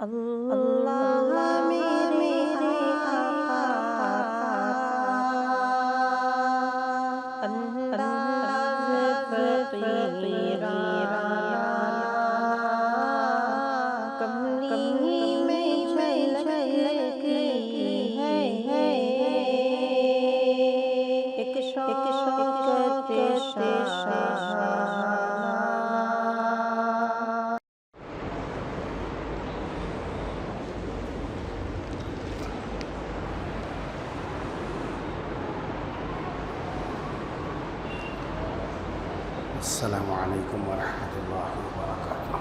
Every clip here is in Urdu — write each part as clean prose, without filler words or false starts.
اللہ میرے آقا، انداز فقیراں، کملی میں جھلکتی ہے ایک شوقت شاہ۔ السلام علیکم ورحمۃ اللہ وبرکاتہ۔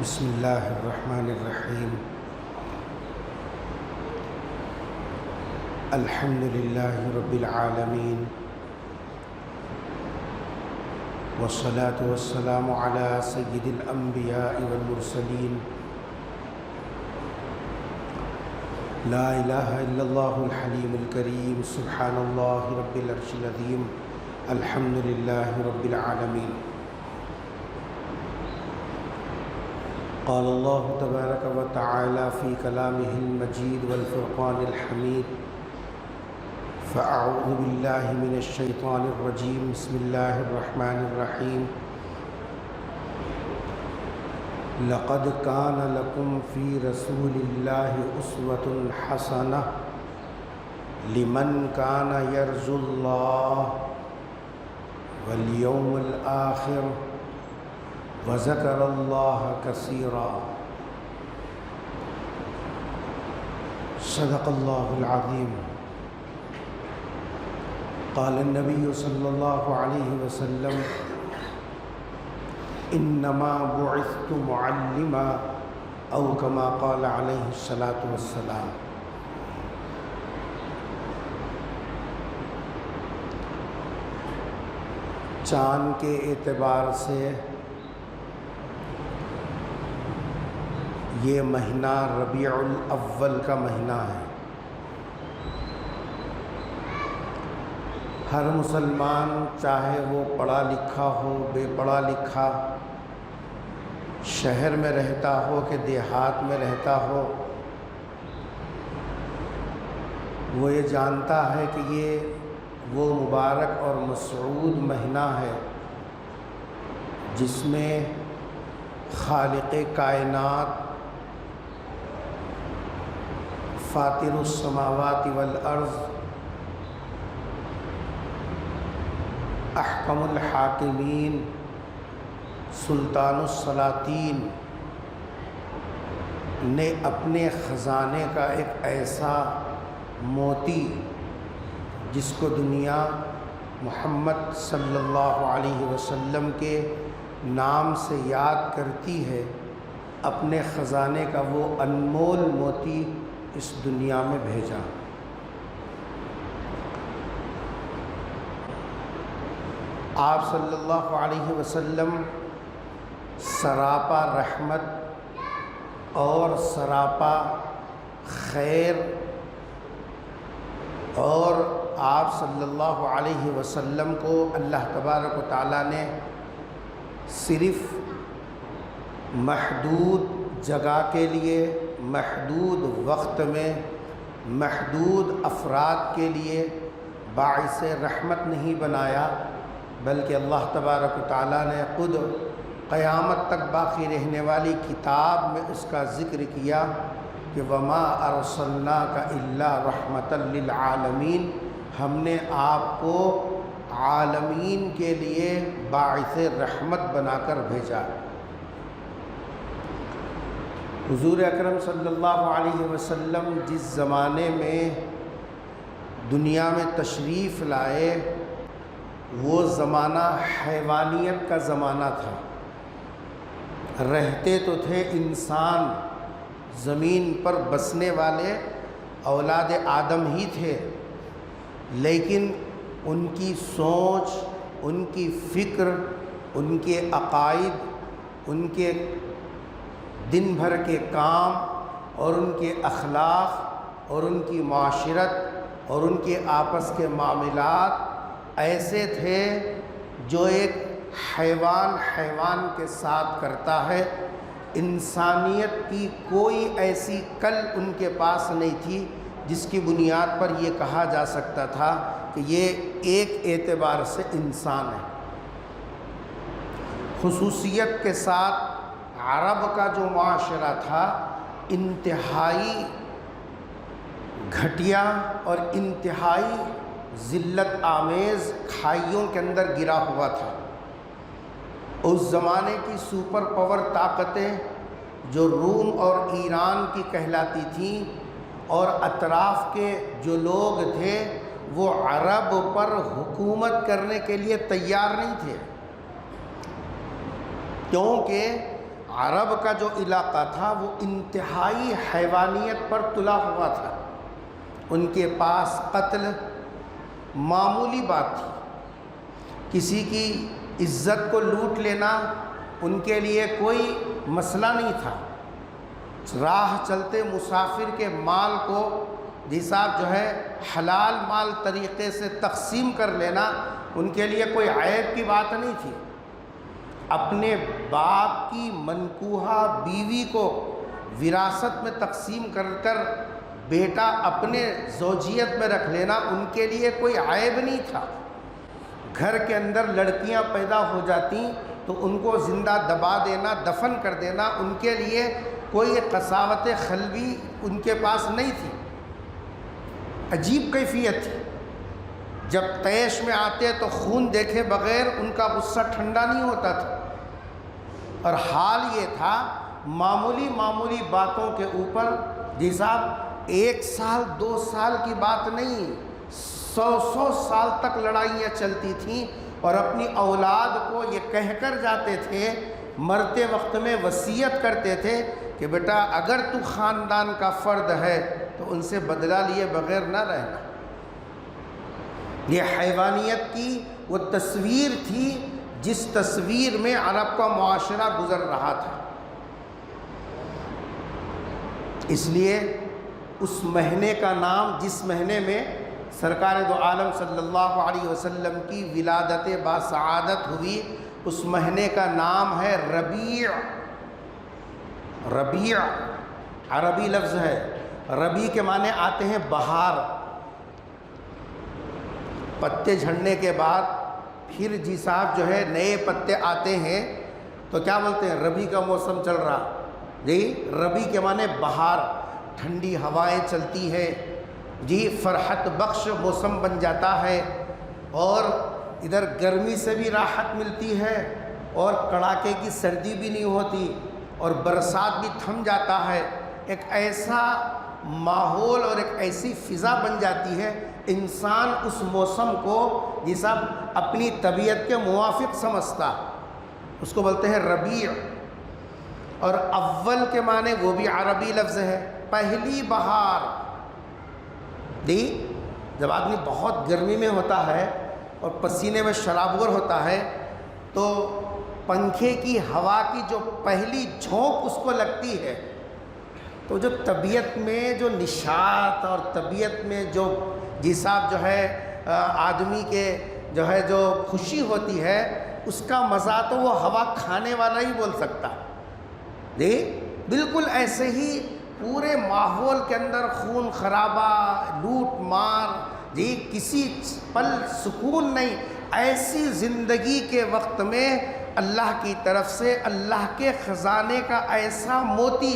بسم اللہ الرحمن الرحیم۔ الحمد للہ رب العالمین، والصلاة والسلام علی سید الانبیاء والمرسلین، لا الہ الا اللہ الحلیم الکریم، سبحان اللہ رب العرش العظیم، الحمد للہ رب العالمین۔ قال اللہ تبارک و تعالی فی کلامہ المجید والفرقان الحمید، فاعوذ باللہ من الشیطان الرجیم، بسم اللہ الرحمن الرحیم۔ لقد كان لكم في رسول الله أسوة حسنة لمن كان يرجو الله واليوم الآخر وذكر الله كثيرا، صدق الله العظيم۔ قال النبي صلى الله عليه وسلم: انما بعثت معلما، او كما قال علیہ الصلاۃ والسلام۔ چاند کے اعتبار سے یہ مہینہ ربیع الاول کا مہینہ ہے۔ ہر مسلمان، چاہے وہ پڑھا لکھا ہو، بے پڑھا لکھا، شہر میں رہتا ہو کہ دیہات میں رہتا ہو، وہ یہ جانتا ہے کہ یہ وہ مبارک اور مسعود مہینہ ہے جس میں خالق کائنات، فاطر السماوات والارض، احکم الحاکمین، سلطان السلاطین نے اپنے خزانے کا ایک ایسا موتی جس کو دنیا محمد صلی اللہ علیہ وسلم کے نام سے یاد کرتی ہے، اپنے خزانے کا وہ انمول موتی اس دنیا میں بھیجا۔ آپ صلی اللہ علیہ وسلم سراپا رحمت اور سراپا خیر، اور آپ صلی اللہ علیہ وسلم کو اللہ تبارک و تعالیٰ نے صرف محدود جگہ کے لیے، محدود وقت میں، محدود افراد کے لیے باعث رحمت نہیں بنایا، بلکہ اللہ تبارک و تعالیٰ نے خود قیامت تک باقی رہنے والی کتاب میں اس کا ذکر کیا کہ وَمَا أَرْسَلْنَاكَ إِلَّا رَحْمَةً لِلْعَالَمِينَ، ہم نے آپ کو عالمین کے لیے باعث رحمت بنا کر بھیجا۔ حضور اکرم صلی اللہ علیہ وسلم جس زمانے میں دنیا میں تشریف لائے، وہ زمانہ حیوانیت کا زمانہ تھا۔ رہتے تو تھے انسان، زمین پر بسنے والے اولاد آدم ہی تھے، لیکن ان کی سوچ، ان کی فکر، ان کے عقائد، ان کے دن بھر کے کام اور ان کے اخلاق اور ان کی معاشرت اور ان کے آپس کے معاملات ایسے تھے جو ایک حیوان حیوان کے ساتھ کرتا ہے۔ انسانیت کی کوئی ایسی کل ان کے پاس نہیں تھی جس کی بنیاد پر یہ کہا جا سکتا تھا کہ یہ ایک اعتبار سے انسان ہے۔ خصوصیت کے ساتھ عرب کا جو معاشرہ تھا انتہائی گھٹیا اور انتہائی ذلت آمیز کھائیوں کے اندر گرا ہوا تھا۔ اس زمانے کی سپر پاور طاقتیں جو روم اور ایران کی کہلاتی تھیں اور اطراف کے جو لوگ تھے وہ عرب پر حکومت کرنے کے لیے تیار نہیں تھے، کیونکہ عرب کا جو علاقہ تھا وہ انتہائی حیوانیت پر تلا ہوا تھا۔ ان کے پاس قتل معمولی بات تھی، کسی کی عزت کو لوٹ لینا ان کے لیے کوئی مسئلہ نہیں تھا۔ راہ چلتے مسافر کے مال کو صاحب جو ہے حلال مال طریقے سے تقسیم کر لینا ان کے لیے کوئی عیب کی بات نہیں تھی۔ اپنے باپ کی منکوحہ بیوی کو وراثت میں تقسیم کر بیٹا اپنے زوجیت میں رکھ لینا ان کے لیے کوئی عیب نہیں تھا۔ گھر کے اندر لڑکیاں پیدا ہو جاتی تو ان کو زندہ دبا دینا، دفن کر دینا ان کے لیے کوئی قساوت قلبی ان کے پاس نہیں تھی۔ عجیب کیفیت تھی، جب طیش میں آتے تو خون دیکھے بغیر ان کا غصہ ٹھنڈا نہیں ہوتا تھا، اور حال یہ تھا معمولی باتوں کے اوپر صاحب 1 سال 2 سال کی بات نہیں، 100 سال تک لڑائیاں چلتی تھیں، اور اپنی اولاد کو یہ کہہ کر جاتے تھے، مرتے وقت میں وصیت کرتے تھے کہ بیٹا اگر تو خاندان کا فرد ہے تو ان سے بدلہ لیے بغیر نہ رہنا۔ یہ حیوانیت کی وہ تصویر تھی جس تصویر میں عرب کا معاشرہ گزر رہا تھا۔ اس لیے اس مہینے کا نام، جس مہینے میں سرکار دو عالم صلی اللہ علیہ وسلم کی ولادت باسعادت ہوئی، اس مہینے کا نام ہے ربیع۔ ربیع عربی لفظ ہے، ربیع کے معنی آتے ہیں بہار۔ پتے جھڑنے کے بعد پھر صاحب جو ہے نئے پتے آتے ہیں تو کیا بولتے ہیں؟ ربیع کا موسم چل رہا۔ ربیع کے معنی بہار، ٹھنڈی ہوائیں چلتی ہے، فرحت بخش موسم بن جاتا ہے، اور ادھر گرمی سے بھی راحت ملتی ہے اور کڑاکے کی سردی بھی نہیں ہوتی، اور برسات بھی تھم جاتا ہے۔ ایک ایسا ماحول اور ایک ایسی فضا بن جاتی ہے، انسان اس موسم کو اپنی طبیعت کے موافق سمجھتا، اس کو بولتے ہیں ربیع۔ اور اول کے معنی وہ بھی عربی لفظ ہے، پہلی بہار۔ جب آدمی بہت گرمی میں ہوتا ہے اور پسینے میں شرابور ہوتا ہے تو پنکھے کی ہوا کی جو پہلی جھونک اس کو لگتی ہے تو جو طبیعت میں جو نشاط اور طبیعت میں جو صاحب جو ہے آدمی کے جو خوشی ہوتی ہے اس کا مزہ تو وہ ہوا کھانے والا ہی بول سکتا۔ بالکل ایسے ہی پورے ماحول کے اندر خون خرابہ، لوٹ مار، کسی پل سکون نہیں، ایسی زندگی کے وقت میں اللہ کی طرف سے اللہ کے خزانے کا ایسا موتی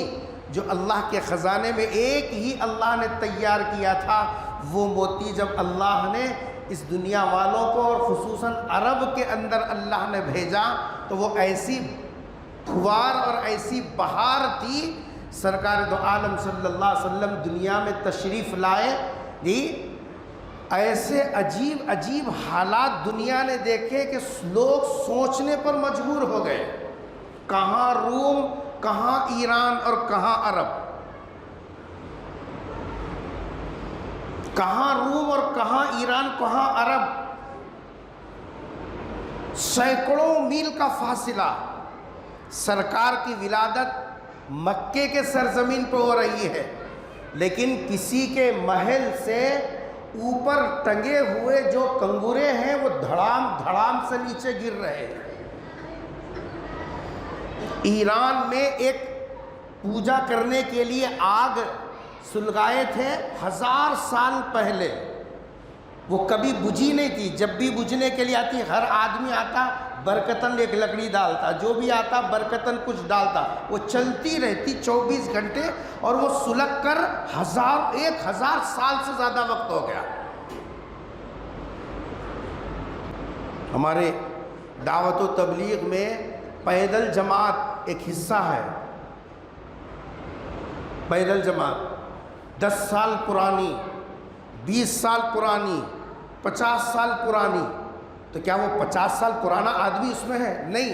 جو اللہ کے خزانے میں ایک ہی اللہ نے تیار کیا تھا، وہ موتی جب اللہ نے اس دنیا والوں کو اور خصوصاً عرب کے اندر اللہ نے بھیجا تو وہ ایسی پھوار اور ایسی بہار تھی۔ سرکار دو عالم صلی اللہ علیہ وسلم دنیا میں تشریف لائے، ایسے عجیب حالات دنیا نے دیکھے کہ لوگ سوچنے پر مجبور ہو گئے، کہاں روم، کہاں ایران اور کہاں عرب، کہاں روم اور کہاں ایران، کہاں عرب، سینکڑوں میل کا فاصلہ۔ سرکار کی ولادت مکے کے سرزمین پہ ہو رہی ہے، لیکن کسی کے محل سے اوپر ٹنگے ہوئے جو کنگورے ہیں وہ دھڑام دھڑام سے نیچے گر رہے ہیں۔ ایران میں ایک پوجا کرنے کے لیے آگ سلگائے تھے 1000 سال پہلے، وہ کبھی بجھی نہیں تھی. جب بھی بجھنے کے لیے آتی ہر آدمی آتا برکتاً ایک لکڑی ڈالتا، جو بھی آتا برکتاً کچھ ڈالتا، وہ چلتی رہتی 24 گھنٹے اور وہ سلگ کر 1000 سال سے زیادہ وقت ہو گیا. ہمارے دعوت و تبلیغ میں پیدل جماعت ایک حصہ ہے. پیدل جماعت 10 سال پرانی، 20 سال پرانی، 50 سال پرانی. تو کیا وہ 50 سال پرانا آدمی اس میں ہے؟ نہیں.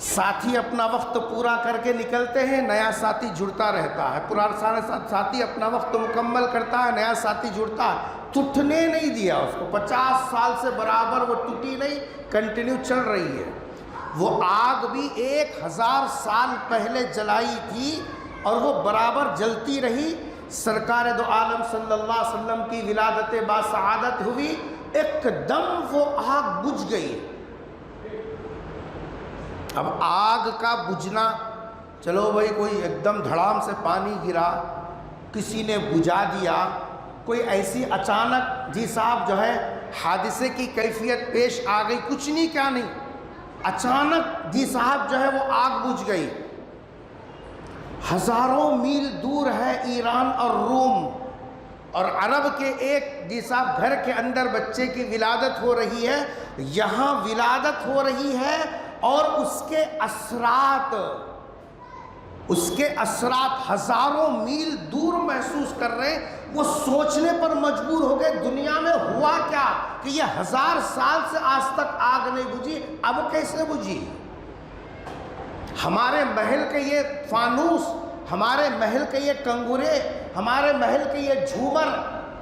ساتھی اپنا وقت پورا کر کے نکلتے ہیں، نیا ساتھی جڑتا رہتا ہے. پرانا ساتھی اپنا وقت مکمل کرتا ہے، نیا ساتھی جڑتا ہے. ٹوٹنے نہیں دیا اس کو. 50 سال سے برابر وہ ٹوٹی نہیں، کنٹینیو چل رہی ہے. وہ آگ بھی 1000 سال پہلے جلائی تھی اور وہ برابر جلتی رہی. سرکار دو عالم صلی اللہ علیہ وسلم کی ولادت باسعادت ہوئی، ایک دم وہ آگ بجھ گئی. اب آگ کا بجھنا، چلو بھائی کوئی ایک دم دھڑام سے پانی گرا، کسی نے بجھا دیا، کوئی ایسی اچانک جی صاحب جو ہے حادثے کی کیفیت پیش آ گئی، کچھ نہیں کیا نہیں، اچانک جی صاحب جو ہے وہ آگ بجھ گئی. ہزاروں میل دور ہے ایران اور روم، اور عرب کے ایک جی صاحب گھر کے اندر بچے کی ولادت ہو رہی ہے. یہاں ولادت ہو رہی ہے اور اس کے اثرات ہزاروں میل دور محسوس کر رہے ہیں. وہ سوچنے پر مجبور ہو گئے دنیا میں ہوا کیا کہ یہ 1000 سال سے آج تک آگ نہیں بجھی، اب کیسے بجھی؟ ہمارے محل کے یہ فانوس، ہمارے محل کے یہ کنگورے، ہمارے محل کے یہ جھومر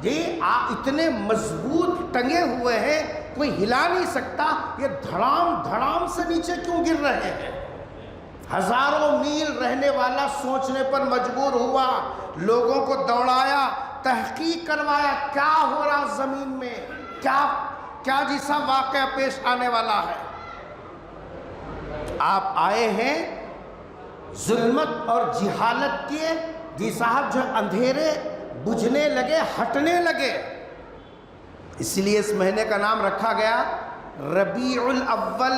اتنے مضبوط ٹنگے ہوئے ہیں کوئی ہلا نہیں سکتا، یہ دھڑام دھڑام سے نیچے کیوں گر رہے ہیں؟ ہزاروں میل رہنے والا سوچنے پر مجبور ہوا، لوگوں کو دوڑایا، تحقیق کروایا کیا ہو رہا زمین میں، کیا جیسا واقعہ پیش آنے والا ہے. آپ آئے ہیں ظلمت اور جہالت کے جی صاحب جو اندھیرے بجھنے لگے، ہٹنے لگے. اس لیے اس مہینے کا نام رکھا گیا ربیع الاول.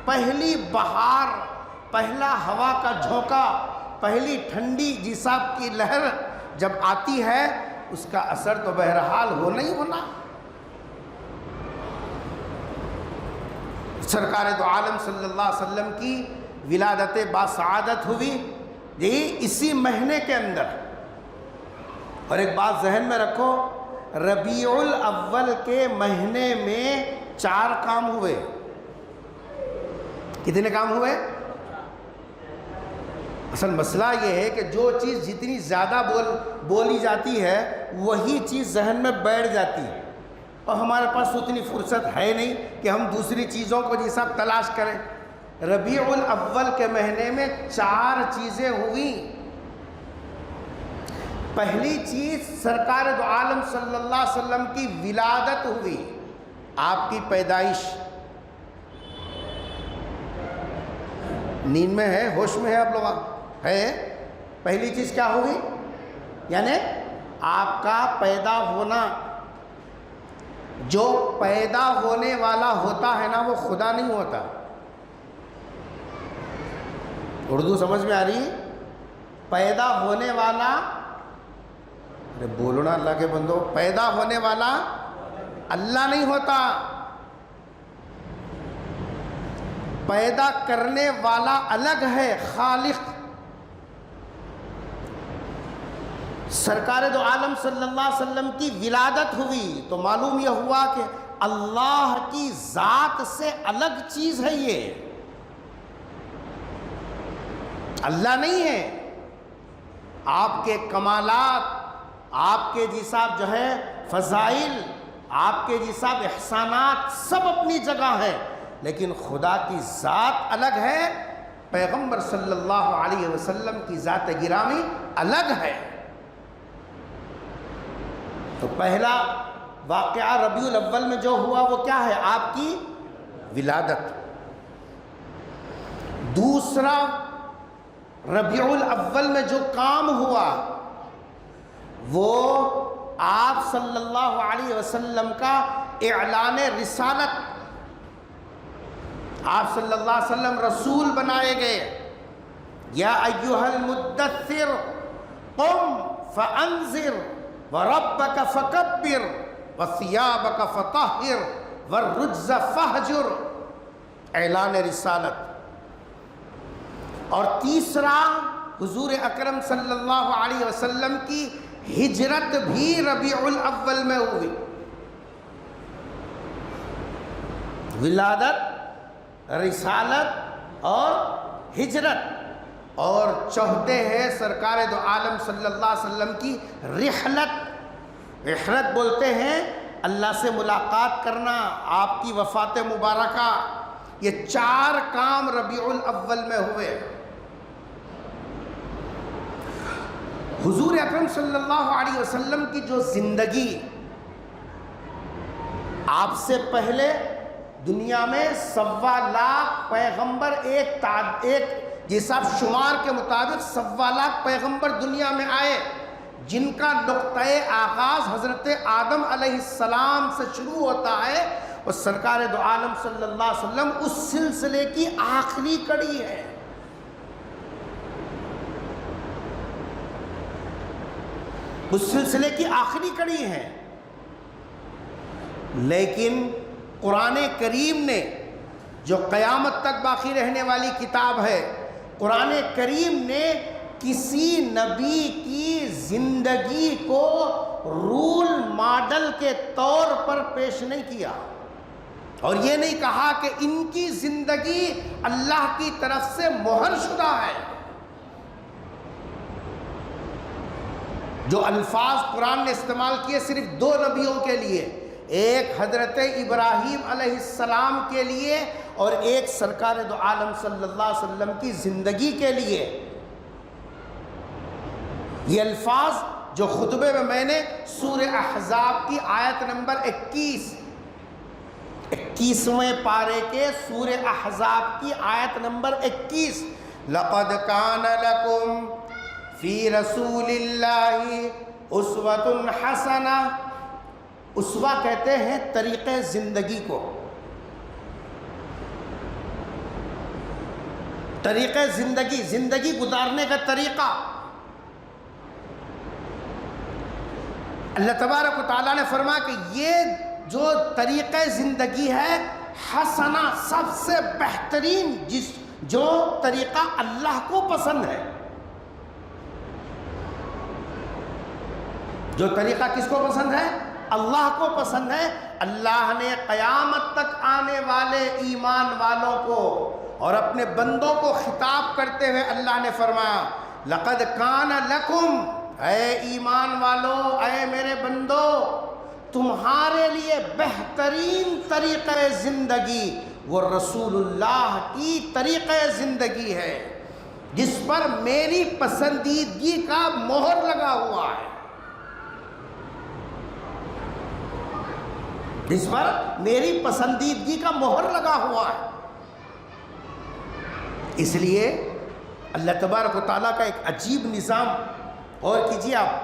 پہلی بہار، پہلا ہوا کا جھونکا، پہلی ٹھنڈی جی صاحب کی لہر جب آتی ہے اس کا اثر تو بہرحال ہونا ہی ہونا. سرکار دو عالم صلی اللہ علیہ وسلم کی ولادت باسعادت ہوئی اسی مہینے کے اندر. اور ایک بات ذہن میں رکھو، ربیع الاول کے مہینے میں 4 کام ہوئے. کتنے کام ہوئے؟ اصل مسئلہ یہ ہے کہ جو چیز جتنی زیادہ بولی جاتی ہے وہی چیز ذہن میں بیٹھ جاتی ہے، اور ہمارے پاس اتنی فرصت ہے نہیں کہ ہم دوسری چیزوں کو جی صاحب تلاش کریں. ربیع الاول کے مہینے میں 4 چیزیں ہوئیں. پہلی چیز سرکار دو عالم صلی اللہ علیہ وسلم کی ولادت ہوئی، آپ کی پیدائش. نیند میں ہے، ہوش میں ہے آپ لوگ؟ ہے. پہلی چیز کیا ہوئی؟ یعنی آپ کا پیدا ہونا. جو پیدا ہونے والا ہوتا ہے نا وہ خدا نہیں ہوتا. اردو سمجھ میں آ رہی؟ پیدا ہونے والا، ارے بولو نا اللہ کے بندو، پیدا ہونے والا اللہ نہیں ہوتا. پیدا کرنے والا الگ ہے، خالق. سرکار دو عالم صلی اللہ علیہ وسلم کی ولادت ہوئی تو معلوم یہ ہوا کہ اللہ کی ذات سے الگ چیز ہے. یہ اللہ نہیں ہے. آپ کے کمالات، آپ کے جی صاحب جو ہے فضائل، آپ کے جی صاحب احسانات سب اپنی جگہ ہیں، لیکن خدا کی ذات الگ ہے. پیغمبر صلی اللہ علیہ وسلم کی ذات گرامی الگ ہے. تو پہلا واقعہ ربیع الاول میں جو ہوا وہ کیا ہے؟ آپ کی ولادت. دوسرا ربیع الاول میں جو کام ہوا وہ آپ صلی اللہ علیہ وسلم کا اعلان رسالت، آپ صلی اللہ علیہ وسلم رسول بنائے گئے۔ یا ایھا المدثر قم فانذر وربک فکبر وثیابک فطہر والرجز فہجر، اعلان رسالت۔ اور تیسرا حضور اکرم صلی اللہ علیہ وسلم کی ہجرت بھی ربیع الاول میں ہوئی۔ ولادت، رسالت اور ہجرت۔ اور چوتھے ہے سرکار دو عالم صلی اللہ علیہ وسلم کی رحلت۔ رحلت بولتے ہیں اللہ سے ملاقات کرنا، آپ کی وفات مبارکہ، یہ 4 کام ربیع الاول میں ہوئے۔ حضور اکرم صلی اللہ علیہ وسلم کی جو زندگی، آپ سے پہلے دنیا میں 1.25 لاکھ پیغمبر، ایک حساب شمار کے مطابق 1.25 لاکھ پیغمبر دنیا میں آئے، جن کا نقطۂ آغاز حضرت آدم علیہ السلام سے شروع ہوتا ہے، اور سرکار دو عالم صلی اللہ علیہ وسلم اس سلسلے کی آخری کڑی ہے۔ اس سلسلے کی آخری کڑی ہے۔ لیکن قرآن کریم نے، جو قیامت تک باقی رہنے والی کتاب ہے، قرآن کریم نے کسی نبی کی زندگی کو رول ماڈل کے طور پر پیش نہیں کیا، اور یہ نہیں کہا کہ ان کی زندگی اللہ کی طرف سے مہر شدہ ہے۔ جو الفاظ قرآن نے استعمال کیے صرف 2 نبیوں کے لیے، ایک حضرت ابراہیم علیہ السلام کے لیے اور ایک سرکار دو عالم صلی اللہ علیہ وسلم کی زندگی کے لیے۔ یہ الفاظ جو خطبے میں نے سورہ احزاب کی آیت نمبر 21ویں پارے کے سورہ احزاب کی آیت نمبر 21، لَقَدْ كَانَ لَكُمْ فِي رَسُولِ اللَّهِ أُسْوَةٌ حَسَنَةٌ۔ اسوہ کہتے ہیں طریقے زندگی کو، طریقے زندگی گزارنے کا طریقہ۔ اللہ تبارک و تعالیٰ نے فرمایا کہ یہ جو طریقہ زندگی ہے حسنہ، سب سے بہترین، جو طریقہ اللہ کو پسند ہے۔ جو طریقہ کس کو پسند ہے؟ اللہ کو پسند ہے۔ اللہ نے قیامت تک آنے والے ایمان والوں کو اور اپنے بندوں کو خطاب کرتے ہوئے اللہ نے فرمایا، لَقَدْ كَانَ لَكُمْ، اے ایمان والو، اے میرے بندو، تمہارے لیے بہترین طریقہ زندگی وہ رسول اللہ کی طریقہ زندگی ہے، جس پر میری پسندیدگی کا مہر لگا ہوا ہے، جس پر میری پسندیدگی کا مہر لگا ہوا ہے۔ اس لیے اللہ تبارک و تعالیٰ کا ایک عجیب نظام، اور کیجیے آپ،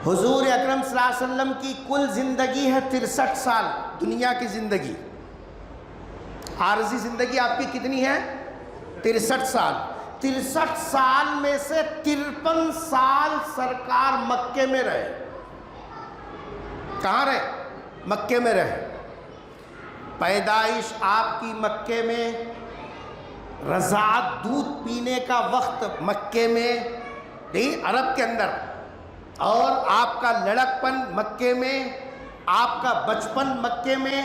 حضور اکرم صلی اللہ علیہ وسلم کی کل زندگی ہے 63 سال، دنیا کی زندگی، عارضی زندگی آپ کی کتنی ہے؟ 63 سال۔ 63 سال میں سے 53 سال سرکار مکے میں رہے۔ کہاں رہے؟ مکے میں رہے۔ پیدائش آپ کی مکے میں، رضاعت دودھ پینے کا وقت مکے میں، عرب کے اندر، اور آپ کا لڑکپن مکے میں، آپ کا بچپن مکے میں،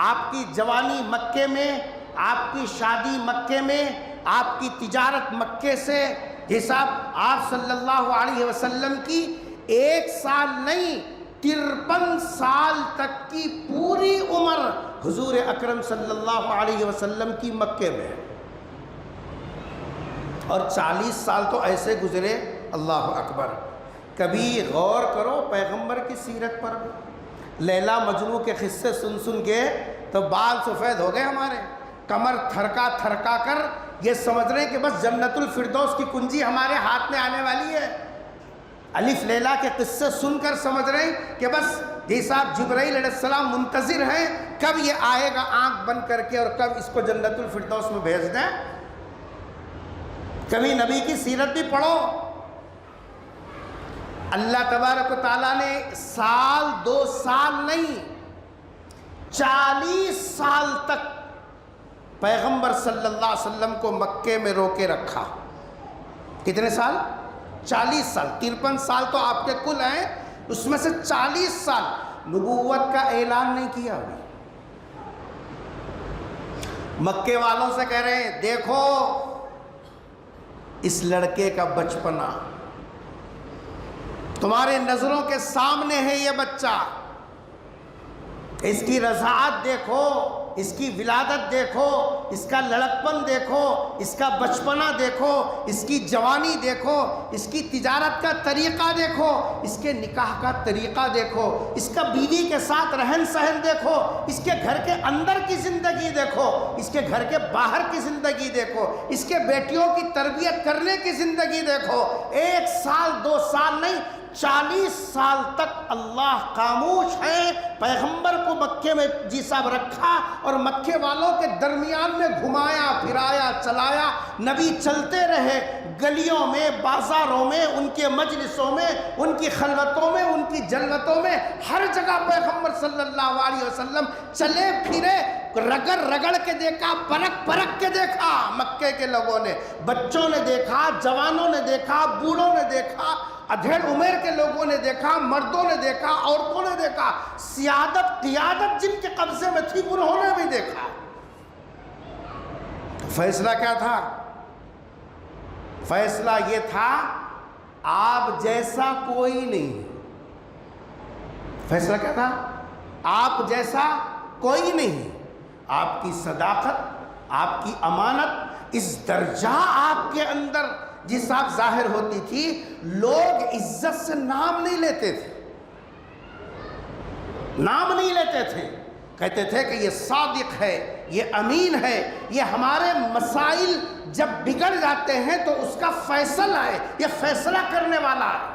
آپ کی جوانی مکے میں، آپ کی شادی مکے میں، آپ کی تجارت مکے سے، حساب آپ صلی اللہ علیہ وسلم کی 1 سال نہیں 53 سال تک کی پوری عمر حضور اکرم صلی اللہ علیہ وسلم کی مکے میں، اور 40 سال تو ایسے گزرے، اللہ اکبر۔ کبھی غور کرو پیغمبر کی سیرت پر، لیلا مجنوں کے قصے سن کے تو بال سفید ہو گئے ہمارے، کمر تھرکا تھرکا کر یہ سمجھ رہے ہیں کہ بس جنت الفردوس کی کنجی ہمارے ہاتھ میں آنے والی ہے۔ الف لیلا کے قصے سن کر سمجھ رہے ہیں کہ بس جیسا جبرائیل علیہ السلام منتظر ہیں کب یہ آئے گا آنکھ بند کر کے اور کب اس کو جنت الفردوس میں بھیج دیں۔ کبھی نبی کی سیرت بھی پڑھو۔ اللہ تبارک و تعالیٰ نے سال 2 سال نہیں 40 سال تک پیغمبر صلی اللہ علیہ وسلم کو مکے میں روکے رکھا۔ کتنے سال؟ 40 سال۔ 53 سال تو آپ کے کل ہیں، اس میں سے 40 سال نبوت کا اعلان نہیں کیا۔ مکے والوں سے کہہ رہے ہیں دیکھو اس لڑکے کا بچپنا تمہارے نظروں کے سامنے ہے، یہ بچہ، اس کی رضاعت دیکھو، اس کی ولادت دیکھو، اس کا لڑکپن دیکھو، اس کا بچپنا دیکھو، اس کی جوانی دیکھو، اس کی تجارت کا طریقہ دیکھو، اس کے نکاح کا طریقہ دیکھو، اس کا بیوی کے ساتھ رہن سہن دیکھو، اس کے گھر کے اندر کی زندگی دیکھو، اس کے گھر کے باہر کی زندگی دیکھو، اس کے بیٹیوں کی تربیت کرنے کی زندگی دیکھو۔ 1 سال 2 سال نہیں 40 سال تک اللہ خاموش ہے، پیغمبر کو مکے میں جی صاحب رکھا اور مکے والوں کے درمیان میں گھمایا پھرایا چلایا۔ نبی چلتے رہے گلیوں میں، بازاروں میں، ان کے مجلسوں میں، ان کی خلوتوں میں، ان کی جلوتوں میں، ہر جگہ پیغمبر صلی اللہ علیہ وسلم چلے پھرے، رگڑ رگڑ کے دیکھا، پرکھ پرکھ کے دیکھا۔ مکے کے لوگوں نے، بچوں نے دیکھا، جوانوں نے دیکھا، بوڑھوں نے دیکھا، ادھیڑ عمر کے لوگوں نے دیکھا، مردوں نے دیکھا، عورتوں نے دیکھا، سیادت قیادت جن کے قبضے میں تھی انہوں نے بھی دیکھا۔ فیصلہ کیا تھا؟ فیصلہ یہ تھا آپ جیسا کوئی نہیں۔ فیصلہ کیا تھا؟ آپ جیسا کوئی نہیں۔ آپ کی صداقت، آپ کی امانت، اس درجہ آپ کے اندر جس آپ ظاہر ہوتی تھی، لوگ عزت سے نام نہیں لیتے تھے، نام نہیں لیتے تھے، کہتے تھے کہ یہ صادق ہے، یہ امین ہے، یہ ہمارے مسائل جب بگڑ جاتے ہیں تو اس کا فیصلہ ہے، یہ فیصلہ کرنے والا ہے۔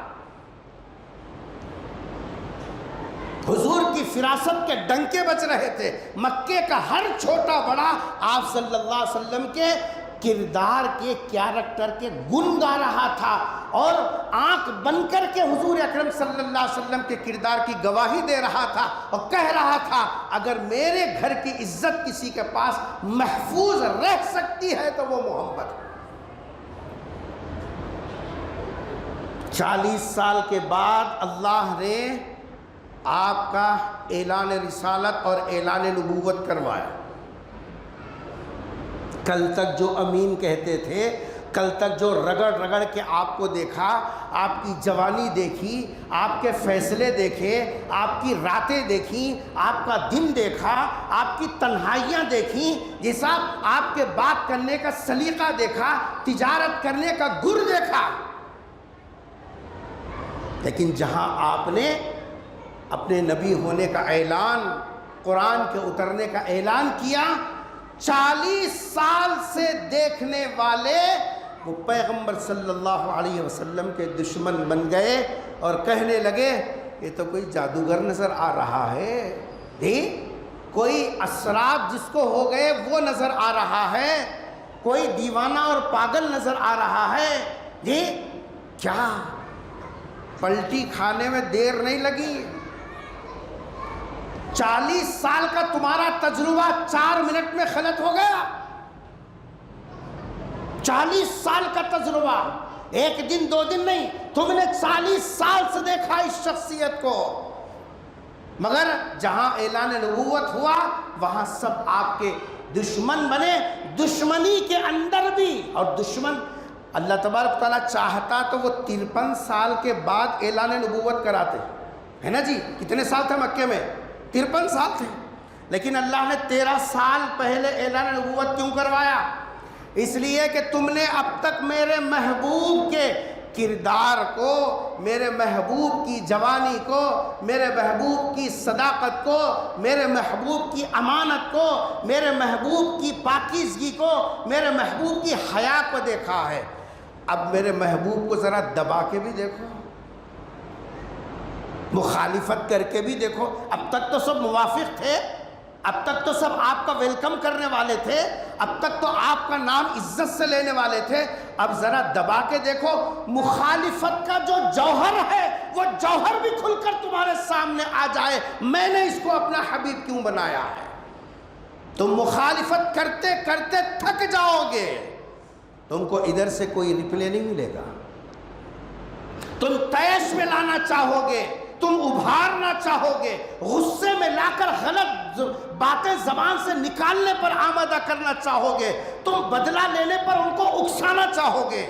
حضور کی فراست کے ڈنکے بج رہے تھے، مکے کا ہر چھوٹا بڑا آپ صلی اللہ علیہ وسلم کے کردار کے کیریکٹر کے گن گا رہا تھا اور آنکھ بن کر کے حضور اکرم صلی اللہ علیہ وسلم کے کردار کی گواہی دے رہا تھا اور کہہ رہا تھا اگر میرے گھر کی عزت کسی کے پاس محفوظ رہ سکتی ہے تو وہ محمد ہے۔ 40 سال کے بعد اللہ نے آپ کا اعلان رسالت اور اعلان نبوت کروایا۔ کل تک جو امین کہتے تھے، کل تک جو رگڑ رگڑ کے آپ کو دیکھا، آپ کی جوانی دیکھی، آپ کے فیصلے دیکھے، آپ کی راتیں دیکھیں، آپ کا دن دیکھا، آپ کی تنہائیاں دیکھیں، جیسا آپ کے بات کرنے کا سلیقہ دیکھا، تجارت کرنے کا گر دیکھا، لیکن جہاں آپ نے اپنے نبی ہونے کا اعلان، قرآن کے اترنے کا اعلان کیا، 40 سال سے دیکھنے والے وہ پیغمبر صلی اللہ علیہ وسلم کے دشمن بن گئے اور کہنے لگے یہ تو کوئی جادوگر نظر آ رہا ہے، کوئی اسراب جس کو ہو گئے وہ نظر آ رہا ہے، کوئی دیوانہ اور پاگل نظر آ رہا ہے۔ کیا پلٹی کھانے میں دیر نہیں لگی؟ 40 سال کا تمہارا تجربہ 4 منٹ میں غلط ہو گیا۔ 40 سال کا تجربہ، 1 دن 2 دن نہیں، تم نے 40 سال سے دیکھا اس شخصیت کو، مگر جہاں اعلان نبوت ہوا وہاں سب آپ کے دشمن بنے، دشمنی کے اندر بھی۔ اور دشمن اللہ تبارک تعالیٰ چاہتا تو وہ 53 سال کے بعد اعلان نبوت کراتے، ہے نا جی؟ کتنے سال تھے مکے میں؟ 53 سال تھے، لیکن اللہ نے 13 سال پہلے اعلان نبوت کیوں کروایا؟ اس لیے کہ تم نے اب تک میرے محبوب کے کردار کو، میرے محبوب کی جوانی کو، میرے محبوب کی صداقت کو، میرے محبوب کی امانت کو، میرے محبوب کی پاکیزگی کو، میرے محبوب کی حیا کو دیکھا ہے۔ اب میرے محبوب کو ذرا دبا کے بھی دیکھو، مخالفت کر کے بھی دیکھو۔ اب تک تو سب موافق تھے، اب تک تو سب آپ کا ویلکم کرنے والے تھے، اب تک تو آپ کا نام عزت سے لینے والے تھے، اب ذرا دبا کے دیکھو، مخالفت کا جو جوہر ہے وہ جوہر بھی کھل کر تمہارے سامنے آ جائے۔ میں نے اس کو اپنا حبیب کیوں بنایا ہے؟ تم مخالفت کرتے کرتے تھک جاؤ گے، تم کو ادھر سے کوئی ریپلے نہیں ملے گا، تم طیش میں لانا چاہو گے، تم ابھارنا چاہو گے، غصے میں لا کر غلط باتیں زبان سے نکالنے پر آمادہ کرنا چاہو گے، تم بدلہ لینے پر ان کو اکسانا چاہو گے،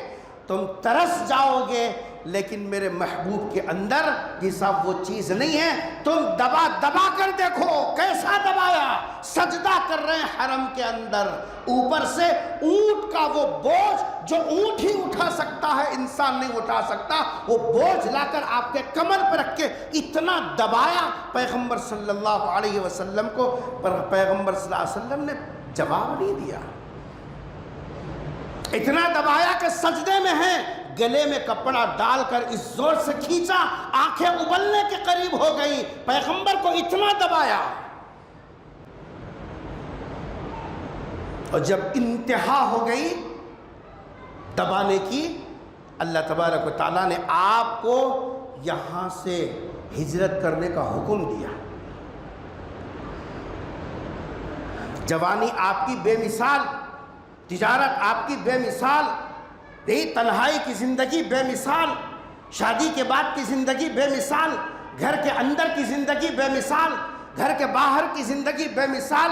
تم ترس جاؤ گے، لیکن میرے محبوب کے اندر یہ سب وہ چیز نہیں ہے۔ تم دبا دبا کر دیکھو، کیسا دبایا، سجدہ کر رہے ہیں حرم کے اندر، اوپر سے اونٹ کا وہ بوجھ جو اونٹ ہی اٹھا سکتا ہے، انسان نہیں اٹھا سکتا، وہ بوجھ لا کر آپ کے کمر پہ رکھ کے اتنا دبایا پیغمبر صلی اللہ علیہ وسلم کو، پر پیغمبر صلی اللہ علیہ وسلم نے جواب نہیں دیا، اتنا دبایا کہ سجدے میں ہیں، گلے میں کپڑا ڈال کر اس زور سے کھینچا، آنکھیں ابلنے کے قریب ہو گئی، پیغمبر کو اتنا دبایا، اور جب انتہا ہو گئی دبانے کی، اللہ تبارک و تعالیٰ نے آپ کو یہاں سے ہجرت کرنے کا حکم دیا۔ جوانی آپ کی بے مثال، تجارت آپ کی بے مثال، تنہائی کی زندگی بے مثال، شادی کے بعد کی زندگی بے مثال، گھر کے اندر کی زندگی بے مثال، گھر کے باہر کی زندگی بے مثال،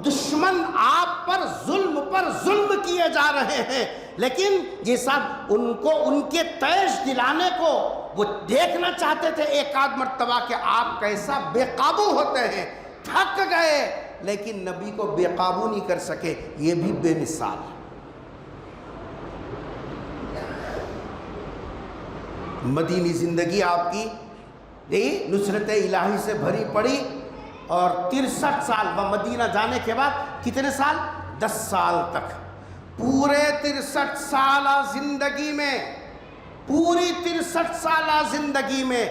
دشمن آپ پر ظلم کیے جا رہے ہیں، لیکن یہ سب ان کو ان کے طیش دلانے کو وہ دیکھنا چاہتے تھے ایک آدھ مرتبہ کہ آپ کیسا بے قابو ہوتے ہیں، تھک گئے لیکن نبی کو بے قابو نہیں کر سکے، یہ بھی بے مثال۔ مدینی زندگی آپ کی نصرت الہی سے بھری پڑی، اور 63 سال مدینہ جانے کے بعد کتنے سال؟ 10 سال تک، پورے 63 سالہ زندگی میں، پوری 63 سالہ زندگی میں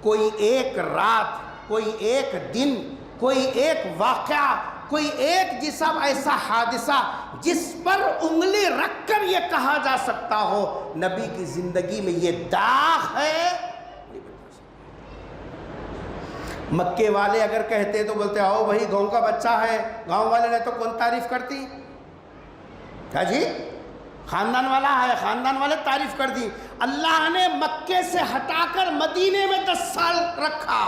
کوئی ایک رات، کوئی ایک دن، کوئی ایک واقعہ، کوئی ایک جسم ایسا حادثہ جس پر انگلی رکھ کر یہ کہا جا سکتا ہو نبی کی زندگی میں یہ داغ ہے۔ مکے والے اگر کہتے تو بولتے آؤ بھائی گاؤں کا بچہ ہے، گاؤں والے نے تو کون تعریف کرتی؟ کیا جی؟ خاندان والا ہے، خاندان والے تعریف کر دی۔ اللہ نے مکے سے ہٹا کر مدینے میں 10 سال رکھا،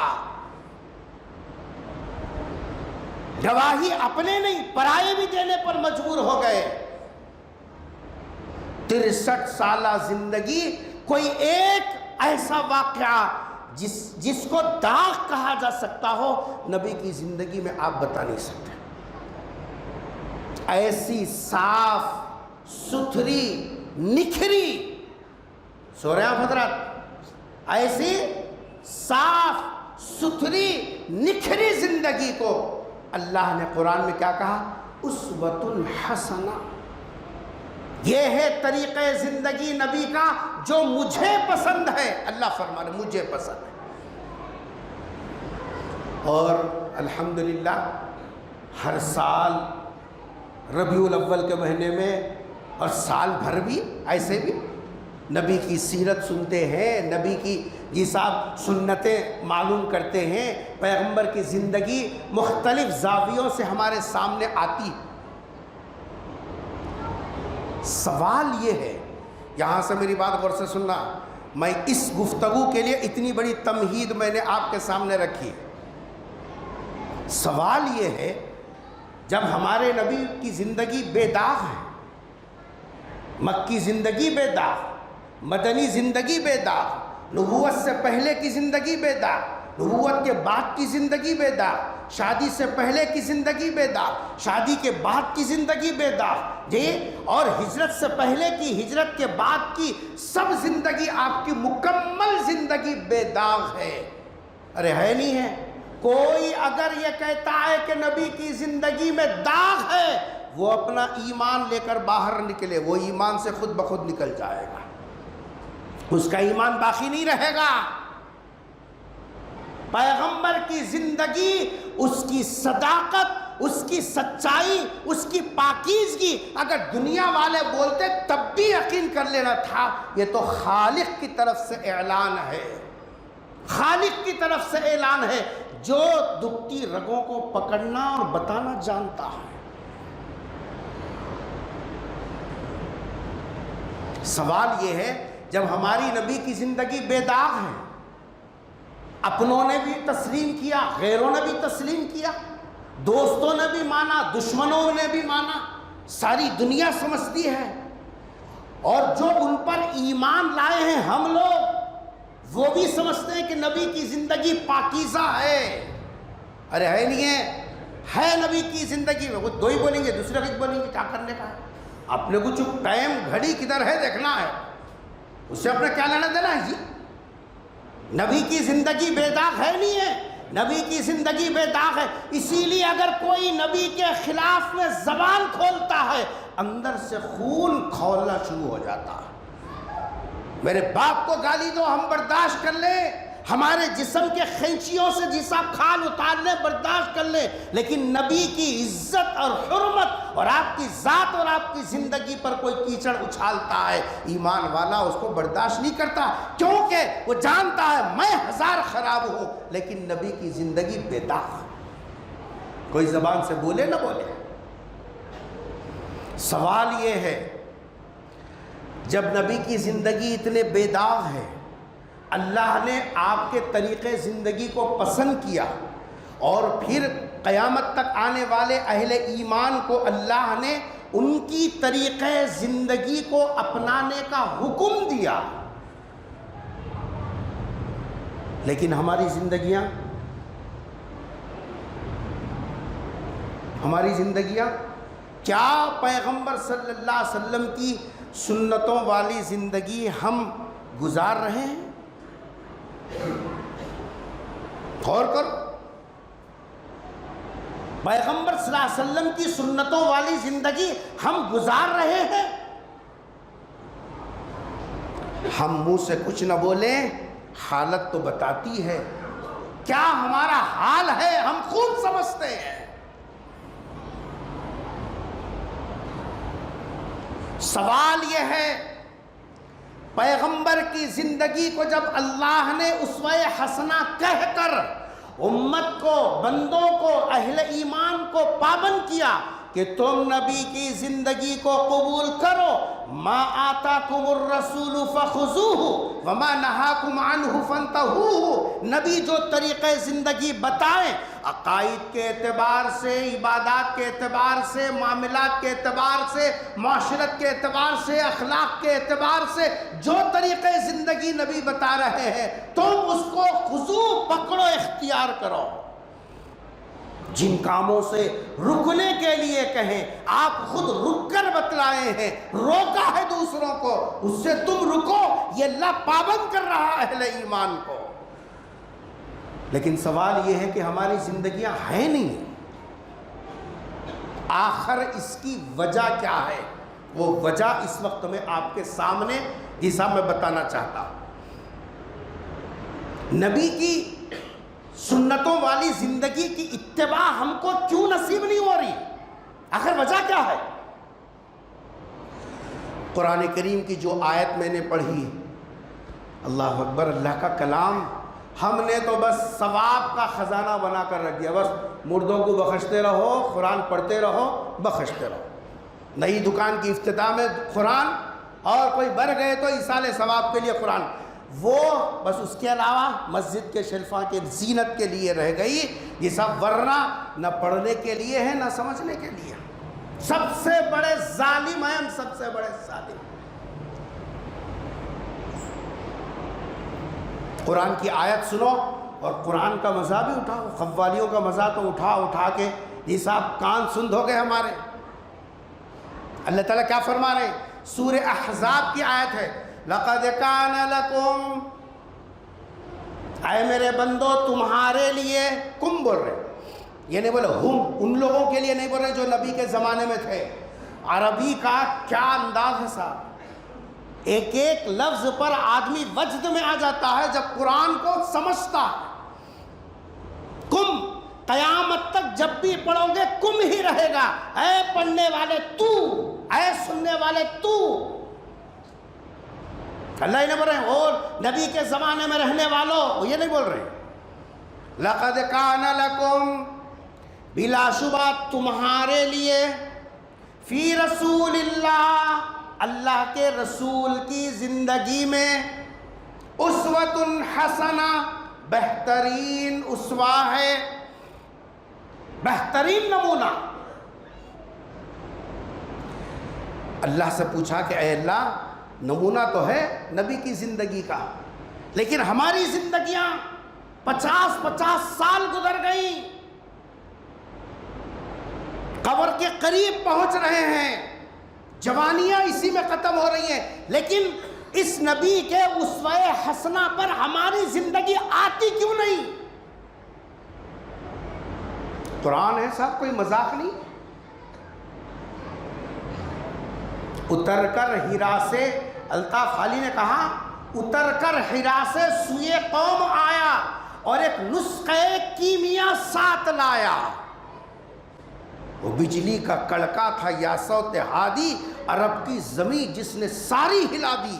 گواہی اپنے نہیں پرائے بھی دینے پر مجبور ہو گئے۔ 63 سالہ زندگی، کوئی ایک ایسا واقعہ جس کو داغ کہا جا سکتا ہو نبی کی زندگی میں آپ بتا نہیں سکتے۔ ایسی صاف ستھری نکھری، سو رہے ہیں حضرت، ایسی صاف ستھری نکھری زندگی کو اللہ نے قرآن میں کیا کہا؟ اسوۃ حسنہ، یہ ہے طریقہ زندگی نبی کا جو مجھے پسند ہے، اللہ فرما رہے مجھے پسند ہے۔ اور الحمدللہ ہر سال ربیع الاول کے مہینے میں اور سال بھر بھی ایسے بھی نبی کی سیرت سنتے ہیں، نبی کی یہ سب سنتیں معلوم کرتے ہیں، پیغمبر کی زندگی مختلف زاویوں سے ہمارے سامنے آتی۔ سوال یہ ہے، یہاں سے میری بات غور سے سننا، میں اس گفتگو کے لیے اتنی بڑی تمہید میں نے آپ کے سامنے رکھی۔ سوال یہ ہے، جب ہمارے نبی کی زندگی بے داغ ہے، مکی زندگی بے داغ، مدنی زندگی بے داغ، نبوت سے پہلے کی زندگی بے داغ، نبوت کے بعد کی زندگی بے داغ، شادی سے پہلے کی زندگی بے داغ، شادی کے بعد کی زندگی بے داغ جی، اور ہجرت سے پہلے کی، ہجرت کے بعد کی سب زندگی آپ کی مکمل زندگی بے داغ ہے۔ ارے ہے نہیں ہے؟ کوئی اگر یہ کہتا ہے کہ نبی کی زندگی میں داغ ہے، وہ اپنا ایمان لے کر باہر نکلے، وہ ایمان سے خود بخود نکل جائے گا، اس کا ایمان باقی نہیں رہے گا۔ پیغمبر کی زندگی، اس کی صداقت، اس کی سچائی، اس کی پاکیزگی اگر دنیا والے بولتے تب بھی یقین کر لینا تھا، یہ تو خالق کی طرف سے اعلان ہے، خالق کی طرف سے اعلان ہے جو دکھتی رگوں کو پکڑنا اور بتانا جانتا ہے۔ سوال یہ ہے، جب ہماری نبی کی زندگی بے داغ ہے، اپنوں نے بھی تسلیم کیا، غیروں نے بھی تسلیم کیا، دوستوں نے بھی مانا، دشمنوں نے بھی مانا، ساری دنیا سمجھتی ہے، اور جو ان پر ایمان لائے ہیں ہم لوگ، وہ بھی سمجھتے ہیں کہ نبی کی زندگی پاکیزہ ہے۔ ارے ہے نہیں ہے نبی کی زندگی میں، وہ دو ہی بولیں گے، دوسرے بھی بولیں گے، کیا کرنے کا ہے؟ اپنے کو چپ ٹائم گھڑی کدھر ہے دیکھنا ہے، اس سے اپنے کیا لینا دینا ہے جی؟ نبی کی زندگی بے داغ ہے نہیں ہے، نبی کی زندگی بے داغ ہے۔ اسی لیے اگر کوئی نبی کے خلاف میں زبان کھولتا ہے، اندر سے خون کھولنا شروع ہو جاتا ہے۔ میرے باپ کو گالی دو ہم برداشت کر لیں، ہمارے جسم کے خینچیوں سے جسا کھال اتار لیں برداشت کر لیں، لیکن نبی کی عزت اور حرمت اور آپ کی ذات اور آپ کی زندگی پر کوئی کیچڑ اچھالتا ہے، ایمان والا اس کو برداشت نہیں کرتا، کیونکہ وہ جانتا ہے میں ہزار خراب ہوں لیکن نبی کی زندگی بے داغ۔ کوئی زبان سے بولے نہ بولے، سوال یہ ہے جب نبی کی زندگی اتنے بے داغ ہے، اللہ نے آپ کے طریقے زندگی کو پسند کیا، اور پھر قیامت تک آنے والے اہل ایمان کو اللہ نے ان کی طریقے زندگی کو اپنانے کا حکم دیا، لیکن ہماری زندگیاں کیا پیغمبر صلی اللہ علیہ وسلم کی سنتوں والی زندگی ہم گزار رہے ہیں؟ غور کرو، پیغمبر صلی اللہ علیہ وسلم کی سنتوں والی زندگی ہم گزار رہے ہیں؟ ہم منہ سے کچھ نہ بولیں، حالت تو بتاتی ہے، کیا ہمارا حال ہے ہم خوب سمجھتے ہیں۔ سوال یہ ہے، پیغمبر کی زندگی کو جب اللہ نے اسوہ حسنہ کہہ کر امت کو، بندوں کو، اہل ایمان کو پابند کیا کہ تم نبی کی زندگی کو قبول کرو، ما آتاکم الرسول فخذوہ وما نہاکم عنہ فانتہوہ، نبی جو طریقے زندگی بتائیں، عقائد کے اعتبار سے، عبادات کے اعتبار سے، معاملات کے اعتبار سے، معاشرت کے اعتبار سے، اخلاق کے اعتبار سے جو طریقے زندگی نبی بتا رہے ہیں، تم اس کو خضوع، پکڑو، اختیار کرو۔ جن کاموں سے رکنے کے لیے کہیں، آپ خود رک کر بتلائے ہیں، روکا ہے دوسروں کو، اس سے تم رکو، یہ اللہ پابند کر رہا اہل ایمان کو۔ لیکن سوال یہ ہے کہ ہماری زندگیاں ہیں نہیں، آخر اس کی وجہ کیا ہے؟ وہ وجہ اس وقت میں آپ کے سامنے جیسا میں بتانا چاہتا ہوں۔ نبی کی سنتوں والی زندگی کی اتباع ہم کو کیوں نصیب نہیں ہو رہی؟ آخر وجہ کیا ہے؟ قرآن کریم کی جو آیت میں نے پڑھی، اللہ اکبر، اللہ کا کلام، ہم نے تو بس ثواب کا خزانہ بنا کر رکھ دیا، بس مردوں کو بخشتے رہو، قرآن پڑھتے رہو، بخشتے رہو، نئی دکان کی افتتاح میں قرآن، اور کوئی بر گئے تو ایصال ثواب کے لیے قرآن، وہ بس اس کے علاوہ مسجد کے شلفاں کے زینت کے لیے رہ گئی، یہ سب ورنہ نہ پڑھنے کے لیے ہے نہ سمجھنے کے لیے۔ سب سے بڑے ظالم ہیں ہم، سب سے بڑے ظالم۔ قرآن کی آیت سنو، اور قرآن کا مزہ بھی اٹھاؤ. قوالیوں کا مزہ تو اٹھا کے یہ صاحب کان سند ہو گئے ہمارے. اللہ تعالیٰ کیا فرما رہے ہیں؟ سورہ احزاب کی آیت ہے، لَقَدْ كَانَ لَكُمْ، اے میرے بندو تمہارے لیے، کم بول رہے، یہ نہیں بولے ہم، ان لوگوں کے لیے نہیں بول رہے جو نبی کے زمانے میں تھے. عربی کا کیا انداز ہے صاحب، ایک ایک لفظ پر آدمی وجد میں آ جاتا ہے جب قرآن کو سمجھتا ہے. کم، قیامت تک جب بھی پڑھو گے کم ہی رہے گا. اے پڑھنے والے تو، اے سننے والے تو. اللہ ہی نہیں بول رہے ہیں اور نبی کے زمانے میں رہنے والوں، یہ نہیں بول رہے ہیں. لَقَدْ كَانَ لَكُمْ، بلا شبہ تمہارے لیے، فی رسول اللہ، اللہ کے رسول کی زندگی میں، اسوۃ حسنہ، بہترین اسوہ ہے، بہترین نمونہ. اللہ سے پوچھا کہ اے اللہ نمونہ تو ہے نبی کی زندگی کا، لیکن ہماری زندگیاں 50 سال گزر گئیں، قبر کے قریب پہنچ رہے ہیں، جوانیاں اسی میں ختم ہو رہی ہیں، لیکن اس نبی کے اسوہ حسنہ پر ہماری زندگی آتی کیوں نہیں؟ قرآن ہے صاحب، کوئی مذاق نہیں. اتر کر ہیرا سے، الطاف خالی نے کہا اتر کر ہیرا سے سوئے قوم آیا اور ایک نسخہ کیمیا ساتھ لایا. وہ بجلی کا کڑکا تھا یا صوت ہادی، عرب کی زمین جس نے ساری ہلا دی.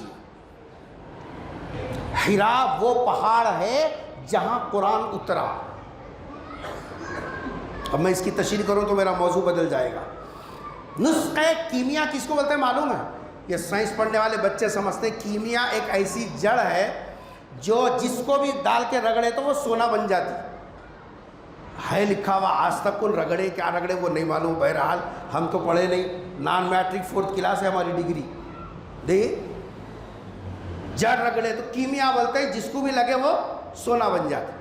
ہیرا وہ پہاڑ ہے جہاں قرآن اترا. اب میں اس کی تشریح کروں تو میرا موضوع بدل جائے گا. نسخہ کیمیا کس کو بولتے ہیں معلوم ہے؟ یہ سائنس پڑھنے والے بچے سمجھتے ہیں کیمیا ایک ایسی جڑ ہے جو جس کو بھی ڈال کے رگڑے تو وہ سونا بن جاتی ہے. لکھا ہوا آج تک کون رگڑے کیا رگڑے وہ نہیں معلوم. بہرحال ہم تو پڑھے نہیں، نان میٹرک 4th کلاس ہے ہماری ڈگری. دیکھیے جڑ رگڑے تو کیمیا بولتے ہیں، جس کو بھی لگے وہ سونا بن جاتا.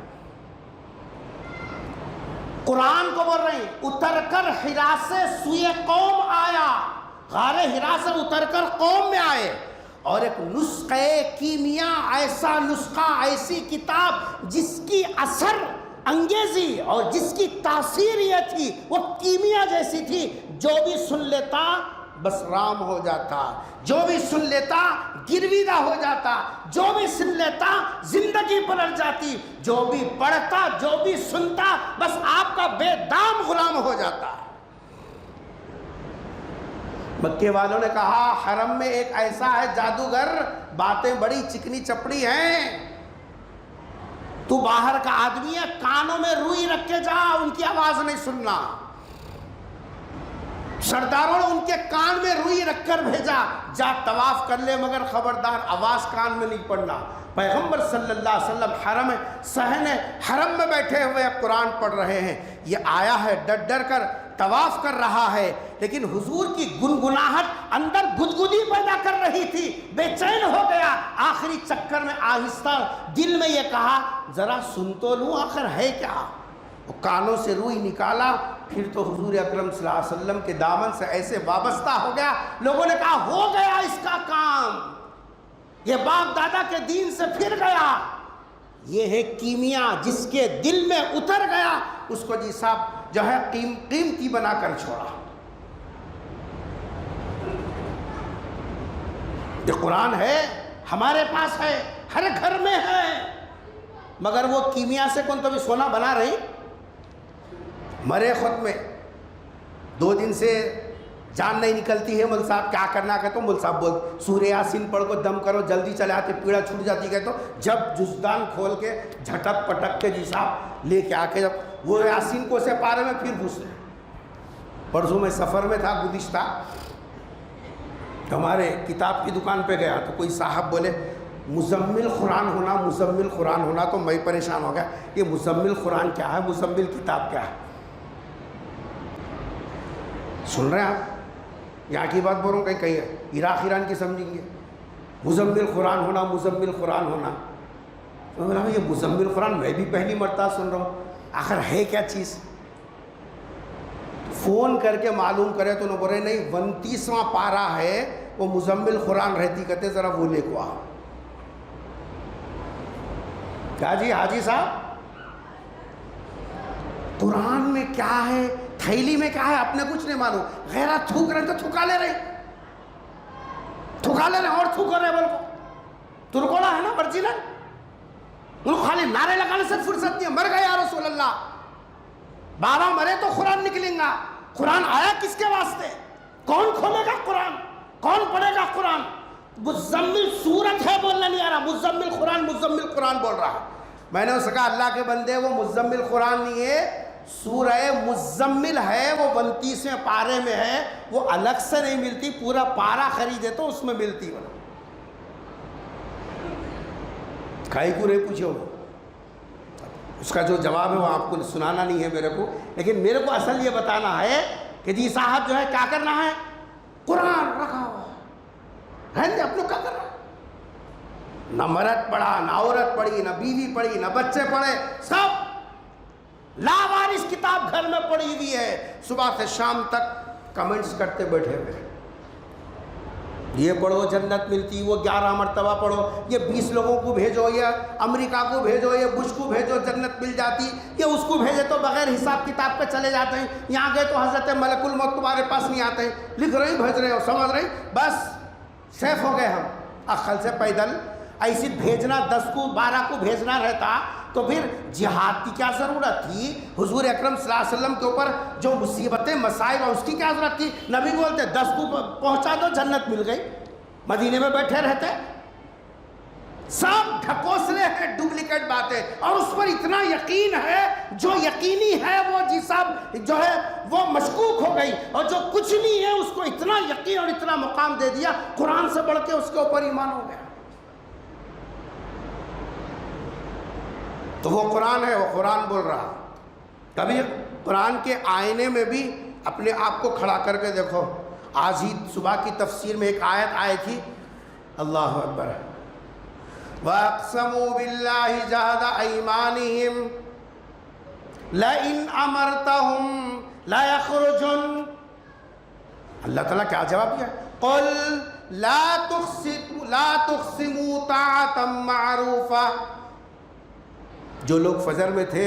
قرآن کو بول رہے ہیں اتر کر ہیرا سے سوئے قوم آیا. غار ہیرا سے اتر کر قوم میں آئے اور ایک نسخہ کیمیا، ایسا نسخہ، ایسی کتاب جس کی اثر انگیزی اور جس کی تاثیر یہ تھی وہ کیمیا جیسی تھی. جو بھی سن لیتا بس رام ہو جاتا، جو بھی سن لیتا گرویدہ ہو جاتا، جو بھی سن لیتا زندگی پلٹ جاتی، جو بھی پڑھتا، جو بھی سنتا بس آپ کا بے دام غلام ہو جاتا. مکے والوں نے کہا حرم میں ایک ایسا ہے جادوگر، باتیں بڑی چکنی چپڑی ہیں، تو باہر کا آدمی ہے، کانوں میں روئی رکھ کے جا، ان کی آواز نہیں سننا. سرداروں نے ان کے کان میں روئی رکھ کر بھیجا، جا طواف کر لے مگر خبردار آواز کان میں نہیں پڑنا. پیغمبر صلی اللہ علیہ وسلم حرم صحن حرم میں بیٹھے ہوئے قرآن پڑھ رہے ہیں. یہ آیا ہے ڈر ڈر کر طواف کر رہا ہے، لیکن حضور کی گنگناہٹ اندر گدگدی پیدا کر رہی تھی. بے چین ہو گیا. آخری چکر میں آہستہ دل میں یہ کہا ذرا سن تو لوں آخر ہے کیا. وہ کانوں سے روئی نکالا، پھر تو حضور اکرم صلی اللہ علیہ وسلم کے دامن سے ایسے وابستہ ہو گیا. لوگوں نے کہا ہو گیا اس کا کام، یہ باپ دادا کے دین سے پھر گیا. یہ ہے کیمیا، جس کے دل میں اتر گیا اس کو جی صاحب جو ہے قیمتی بنا کر چھوڑا. یہ قرآن ہے، ہمارے پاس ہے، ہر گھر میں ہے، مگر وہ کیمیا سے کون تو بھی سونا بنا رہی. مرے خود میں 2 دن سے جان نہیں نکلتی ہے، مول صاحب کیا کرنا کہتے ہو؟ مول صاحب بول سورہ یاسین پڑھ کو دم کرو جلدی چلے آتے، پیڑا چھوٹ جاتی کہتے ہو. جب جزدان کھول کے جھٹک پٹک کے جی صاحب لے کے آ کے جب وہ یاسین کو سے پارے میں پھر گھس رہے. پرسوں میں سفر میں تھا گزشتہ، ہمارے کتاب کی دکان پہ گیا تو کوئی صاحب بولے مزمل قرآن ہونا، مزمل قرآن ہونا. تو میں پریشان ہو گیا، یہ مزمل قرآن کیا ہے، مزمل کتاب کیا ہے؟ سن رہے ہیں آپ؟ یہاں کی بات بول رہا ہوں، کہیں عراق ایران کی سمجھیں گے. مزمل قرآن ہونا، مزمل قرآن ہونا. میں بولا یہ مزمل قرآن میں بھی پہلی مرتبہ سن رہا ہوں، آخر ہے کیا چیز؟ فون کر کے معلوم کرے تو انہوں بولے نہیں 29واں پارہ ہے وہ مزمل قرآن رہتی، کہتے ذرا وہ لے کو آ۔ کیا جی حاجی صاحب قرآن میں کیا ہے، تھیلی میں کیا ہے، اپنے کچھ نہیں معلوم، غیرہ تھوک رہے تو تھکا لے رہے اور تھوک رہے بول کو ترکوڑا ہے نا مرجی نا، انہوں خالی نعرے لگانے سے فرصت نہیں ہے۔ مر گئے یا رسول اللہ، بابا مرے تو قرآن نکلیں گا، قرآن آیا کس کے واسطے؟ کون کھولے گا قرآن؟ کون پڑھے گا قرآن؟ مزمل سورت ہے بولنا نہیں آ رہا، مزمل قرآن بول رہا ہے۔ میں نے اس کہا اللہ کے بندے وہ مزمل قرآن نہیں ہے، سورہ مزمل ہے، وہ 29ویں پارے میں ہے، وہ الگ سے نہیں ملتی، پورا پارہ خریدے تو اس میں ملتی۔ کھائی کو رہے پوچھو، اس کا جو جواب ہے وہ آپ کو سنانا نہیں ہے میرے کو، لیکن میرے کو اصل یہ بتانا ہے کہ جی صاحب جو ہے کیا کرنا ہے، قرآن رکھا ہوا ہے، اپنے کیا کرنا ہے، نہ مرد پڑھا، نہ عورت پڑھی، نہ بیوی پڑھی، نہ بچے پڑھے، سب لاوارث کتاب گھر میں پڑھی ہوئی ہے، صبح سے شام تک کمنٹس کرتے بیٹھے ہوئے، یہ پڑھو جنت ملتی، وہ 11 مرتبہ پڑھو، یہ 20 لوگوں کو بھیجو، یہ امریکہ کو بھیجو، یہ بش کو بھیجو جنت مل جاتی، یہ اس کو بھیجے تو بغیر حساب کتاب پہ چلے جاتے ہیں، یہاں گئے تو حضرت ملک الموت تمہارے پاس نہیں آتے ہیں، لکھ رہے ہیں بھیج رہے ہو، سمجھ رہے ہیں، بس سیف ہو گئے ہم۔ عقل سے پیدل ایسی بھیجنا 10 کو 12 کو بھیجنا رہتا تو پھر جہاد کی کیا ضرورت تھی؟ حضور اکرم صلی اللہ علیہ وسلم کے اوپر جو مصیبتیں مسائب ہیں اس کی کیا ضرورت تھی؟ نبی بولتے 10 کو پہنچا دو جنت مل گئی، مدینے میں بیٹھے رہتے۔ سب ڈھکوسلے ہیں، ڈپلیکیٹ باتیں، اور اس پر اتنا یقین ہے، جو یقینی ہے وہ جی صاحب جو ہے وہ مشکوک ہو گئی، اور جو کچھ نہیں ہے اس کو اتنا یقین اور اتنا مقام دے دیا، قرآن سے بڑھ کے اس کے اوپر ایمان ہو گیا۔ تو وہ قرآن ہے، وہ قرآن بول رہا۔ کبھی قرآن کے آئینے میں بھی اپنے آپ کو کھڑا کر کے دیکھو۔ آج ہی صبح کی تفسیر میں ایک آیت آئی تھی، اللہ اکبر، وَأَقْسَمُوا بِاللَّهِ جَهْدَ أَيْمَانِهِمْ لَئِنْ أَمَرْتَهُمْ لَيَخْرُجُنَّ۔ اللہ تعالیٰ کیا جواب دیا؟ قُلْ لَا تُقْسِمُوا طَاعَةً مَعْرُوفًا۔ جو لوگ فجر میں تھے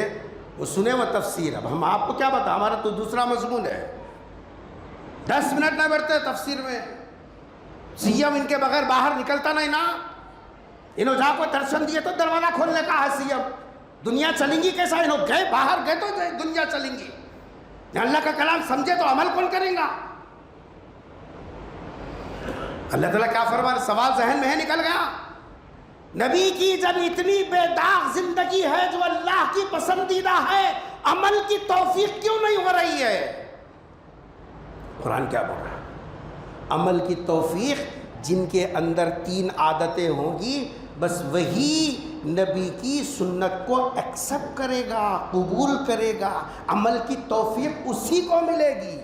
وہ سنے وہ تفسیر، اب ہم آپ کو کیا بتا، ہمارا تو دوسرا مضمون ہے، 10 منٹ نہ بیٹھتے تفسیر میں، سیم ان کے بغیر باہر نکلتا نہیں نا، انہوں جہاں کو درشن دیے تو دروازہ کھولنے کا ہے سیم، دنیا چلیں گی کیسا، انہوں گئے باہر گئے تو دنیا چلیں گی، اللہ کا کلام سمجھے تو عمل کون کریں گا؟ اللہ تعالیٰ کیا فرما رہا، سوال ذہن میں ہے، نکل گیا۔ نبی کی جب اتنی بے داغ زندگی ہے جو اللہ کی پسندیدہ ہے، عمل کی توفیق کیوں نہیں ہو رہی ہے؟ قرآن کیا بول رہا ہے؟ عمل کی توفیق جن کے اندر 3 عادتیں ہوں گی، بس وہی نبی کی سنت کو ایکسپٹ کرے گا، قبول کرے گا، عمل کی توفیق اسی کو ملے گی۔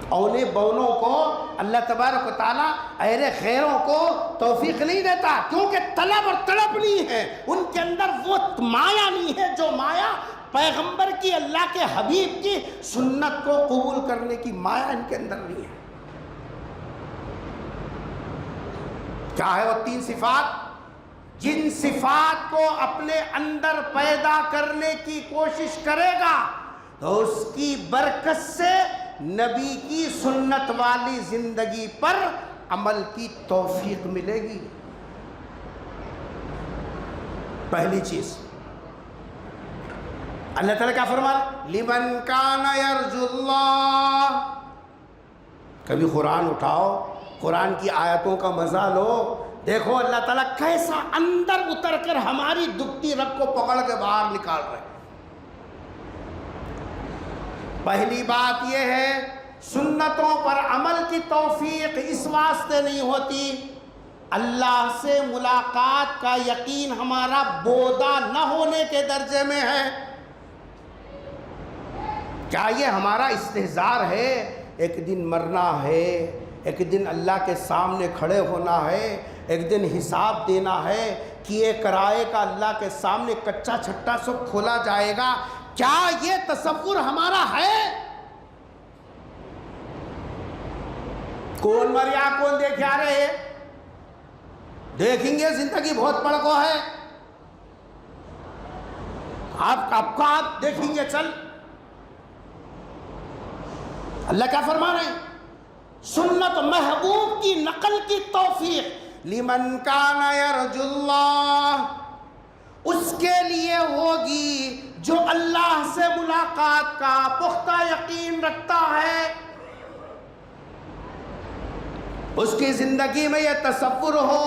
اونے بونوں کو اللہ تبارک و تعالیٰ اہل خیروں کو توفیق نہیں دیتا، کیونکہ طلب اور طلب نہیں ہے ان کے اندر، وہ مایا نہیں ہے جو مایا پیغمبر کی، اللہ کے حبیب کی سنت کو قبول کرنے کی مایا ان کے اندر نہیں ہے۔ کیا ہے وہ 3 صفات؟ جن صفات کو اپنے اندر پیدا کرنے کی کوشش کرے گا تو اس کی برکت سے نبی کی سنت والی زندگی پر عمل کی توفیق ملے گی۔ پہلی چیز اللہ تعالیٰ کیا فرما رہا، لمن کان یرجو اللہ۔ کبھی قرآن اٹھاؤ، قرآن کی آیتوں کا مزہ لو، دیکھو اللہ تعالیٰ کیسا اندر اتر کر ہماری دکھتی رگ کو پکڑ کے باہر نکال رہے۔ پہلی بات یہ ہے، سنتوں پر عمل کی توفیق اس واسطے نہیں ہوتی، اللہ سے ملاقات کا یقین ہمارا بودا نہ ہونے کے درجے میں ہے۔ کیا یہ ہمارا استحضار ہے ایک دن مرنا ہے، ایک دن اللہ کے سامنے کھڑے ہونا ہے، ایک دن حساب دینا ہے، کیے کرائے کا اللہ کے سامنے کچا چھٹا سب کھولا جائے گا۔ کیا یہ تصور ہمارا ہے؟ کون مریا کون دیکھے آ رہے ہیں؟ دیکھیں گے، زندگی بہت پڑکو ہے، آپ دیکھیں گے۔ چل اللہ کیا فرما رہے ہیں؟ سنت محبوب کی نقل کی توفیق لمن کان یرجو اللہ، اس کے لیے ہوگی جو اللہ سے ملاقات کا پختہ یقین رکھتا ہے۔ اس کی زندگی میں یہ تصور ہو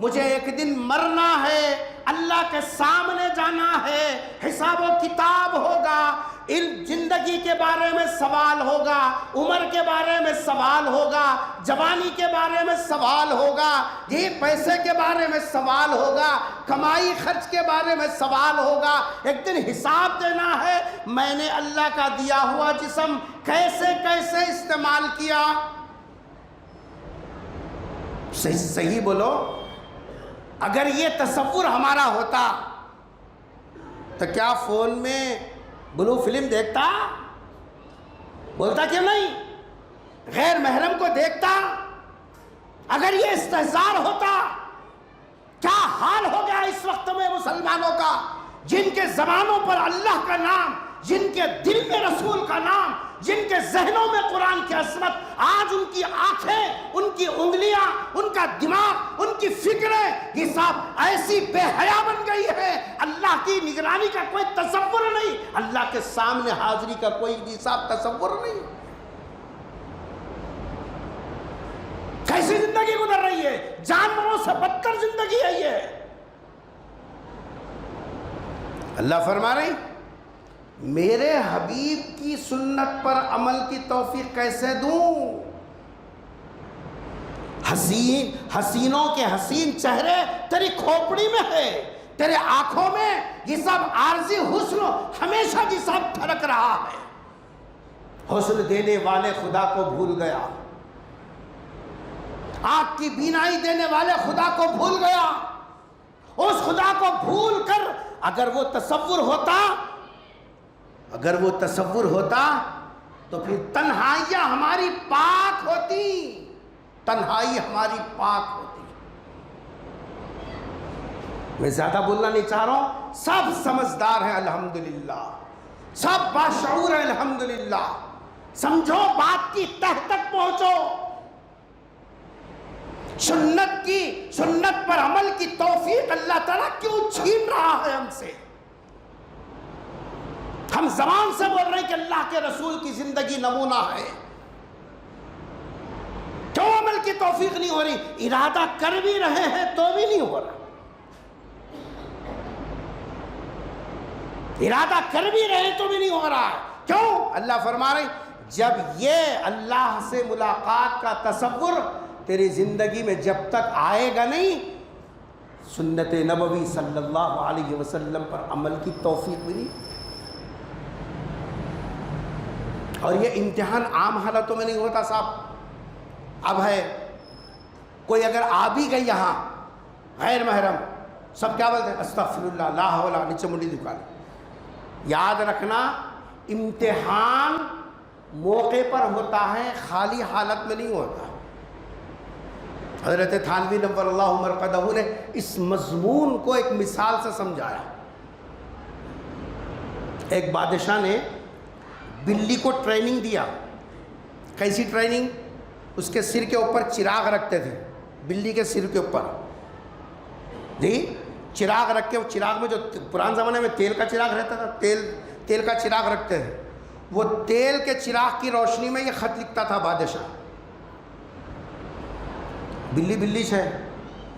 مجھے ایک دن مرنا ہے، اللہ کے سامنے جانا ہے، حساب و کتاب ہوگا، زندگی کے بارے میں سوال ہوگا، عمر کے بارے میں سوال ہوگا، جوانی کے بارے میں سوال ہوگا، یہ پیسے کے بارے میں سوال ہوگا، کمائی خرچ کے بارے میں سوال ہوگا۔ ایک دن حساب دینا ہے، میں نے اللہ کا دیا ہوا جسم کیسے کیسے استعمال کیا۔ صحیح بولو، اگر یہ تصور ہمارا ہوتا تو کیا فون میں بلو فلم دیکھتا؟ بولتا کیوں نہیں؟ غیر محرم کو دیکھتا؟ اگر یہ استحضار ہوتا، کیا حال ہو گیا اس وقت میں مسلمانوں کا، جن کے زبانوں پر اللہ کا نام، جن کے دل میں رسول کا نام، جن کے ذہنوں میں قرآن کی عظمت، آج ان کی آنکھیں، ان کی انگلیاں، ان کا دماغ، ان کی فکریں، یہ سب ایسی بے حیا بن گئی ہے، اللہ کی نگرانی کا کوئی تصور نہیں، اللہ کے سامنے حاضری کا کوئی حساب تصور نہیں۔ کیسی زندگی گزر رہی ہے؟ جانوروں سے بدتر زندگی ہے یہ۔ اللہ فرما رہے ہیں میرے حبیب کی سنت پر عمل کی توفیق کیسے دوں؟ حسینوں کے حسین چہرے تیری کھوپڑی میں ہے، تیرے آنکھوں میں یہ سب عارضی حسن ہمیشہ یہ سب تھڑک رہا ہے۔ حسن دینے والے خدا کو بھول گیا، آنکھ کی بینائی دینے والے خدا کو بھول گیا۔ اس خدا کو بھول کر اگر وہ تصور ہوتا تو پھر تنہائیاں ہماری پاک ہوتی، تنہائی ہماری پاک ہوتی۔ میں زیادہ بولنا نہیں چاہ رہا ہوں، سب سمجھدار ہیں الحمدللہ، سب باشعور ہیں الحمدللہ۔ سمجھو، بات کی تہ تک پہنچو، سنت پر عمل کی توفیق اللہ تعالیٰ کیوں چھین رہا ہے ہم سے؟ ہم زبان سے بول رہے ہیں کہ اللہ کے رسول کی زندگی نمونہ ہے، کیوں عمل کی توفیق نہیں ہو رہی؟ ارادہ کر بھی رہے ہیں تو بھی نہیں ہو رہا، ارادہ کر بھی رہے تو بھی نہیں ہو رہا ہے۔ کیوں؟ اللہ فرما رہے ہیں جب یہ اللہ سے ملاقات کا تصور تیری زندگی میں جب تک آئے گا نہیں، سنت نبوی صلی اللہ علیہ وسلم پر عمل کی توفیق بھی نہیں۔ اور یہ امتحان عام حالتوں میں نہیں ہوتا صاحب۔ اب ہے کوئی اگر آ بھی گئی یہاں غیر محرم، سب کیا بولتے ہیں؟ استغفر اللہ، لا حول، نیچے منڈی دکھا لیں۔ یاد رکھنا، امتحان موقع پر ہوتا ہے، خالی حالت میں نہیں ہوتا۔ حضرت تھانوی نور اللہ مرقدہ نے اس مضمون کو ایک مثال سے سمجھایا۔ ایک بادشاہ نے بلی کو ٹریننگ دیا۔ کیسی ٹریننگ؟ اس کے سر کے اوپر چراغ رکھتے تھے، بلی کے سر کے اوپر جی چراغ رکھ کے، وہ چراغ میں جو پرانے زمانے میں تیل کا چراغ رہتا تھا، تیل کا چراغ رکھتے تھے، وہ تیل کے چراغ کی روشنی میں یہ خط لکھتا تھا بادشاہ۔ بلی ہے،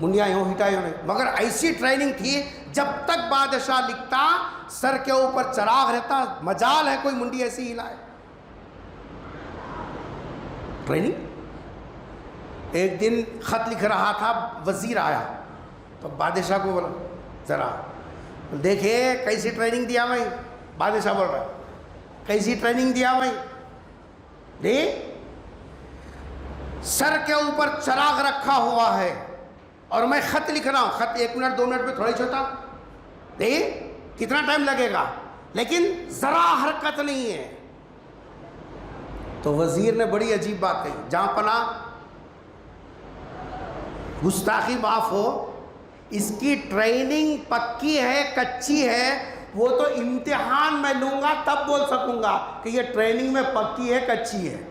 منڈیاں یوں ہٹائی ہونے، مگر ایسی ٹریننگ تھی جب تک بادشاہ لکھتا سر کے اوپر چراغ رہتا، مجال ہے کوئی منڈی ایسی ہلائے۔ ٹریننگ۔ ایک دن خط لکھ رہا تھا، وزیر آیا تو بادشاہ کو بولا ذرا دیکھیں کیسی ٹریننگ دیا میں۔ بادشاہ بول رہا ہے کیسی ٹریننگ دیا میں؟ سر کے اوپر چراغ رکھا ہوا ہے اور میں خط لکھ رہا ہوں، خط 1 منٹ 2 منٹ میں تھوڑا ہی چھوٹا، دیکھیے کتنا ٹائم لگے گا، لیکن ذرا حرکت نہیں ہے۔ تو وزیر نے بڑی عجیب بات کہی، جہاں پناہ گستاخی معاف ہو، اس کی ٹریننگ پکی ہے کچی ہے، وہ تو امتحان میں لوں گا تب بول سکوں گا کہ یہ ٹریننگ میں پکی ہے کچی ہے۔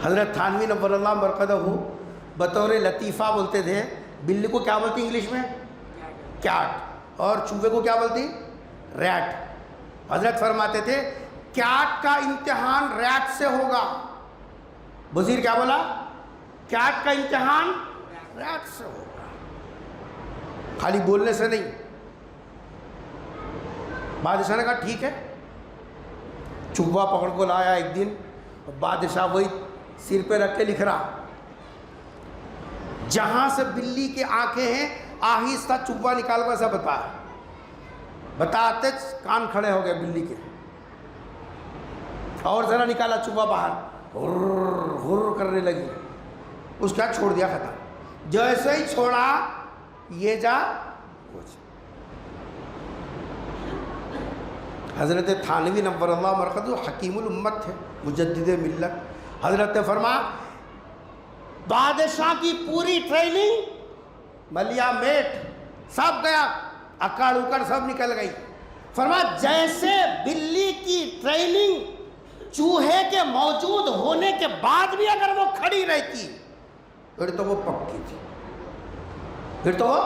حضرت تھانوی نور اللہ مرقدہ بطور لطیفہ بولتے تھے، بلی کو کیا بولتی انگلش میں؟ کیٹ، اور چوہے کو کیا بولتی؟ ریٹ۔ حضرت فرماتے تھے کیٹ کا امتحان ریٹ سے ہوگا۔ وزیر کیا بولا؟ کیٹ کا امتحان ریٹ سے ہوگا، خالی بولنے سے نہیں۔ بادشاہ نے کہا ٹھیک ہے۔ چوہا پکڑ کو لایا ایک دن، بادشاہ وہی سر پہ رکھ کے لکھ رہا، جہاں سے بلی کی آنکھیں ہیں آہستہ چوہا نکال کر ایسا بتاتے کان کھڑے ہو گئے بلی کے، اور ذرا نکالا چوہا باہر، غر غر کرنے لگی، اس کا چھوڑ دیا ختم۔ جیسے ہی چھوڑا یہ جا کچھ۔ حضرت تھانوی نور اللہ مرقدہ حکیم الامت تھے، مجدد ملت۔ حضرت نے فرمایا بادشاہ کی پوری ٹریننگ ملیا میٹ سب گیا، اکڑ اکڑ سب نکل گئی۔ فرمایا جیسے بلی کی ٹریننگ چوہے کے موجود ہونے کے بعد بھی اگر وہ کھڑی رہتی پھر تو وہ پکی تھی، پھر تو وہ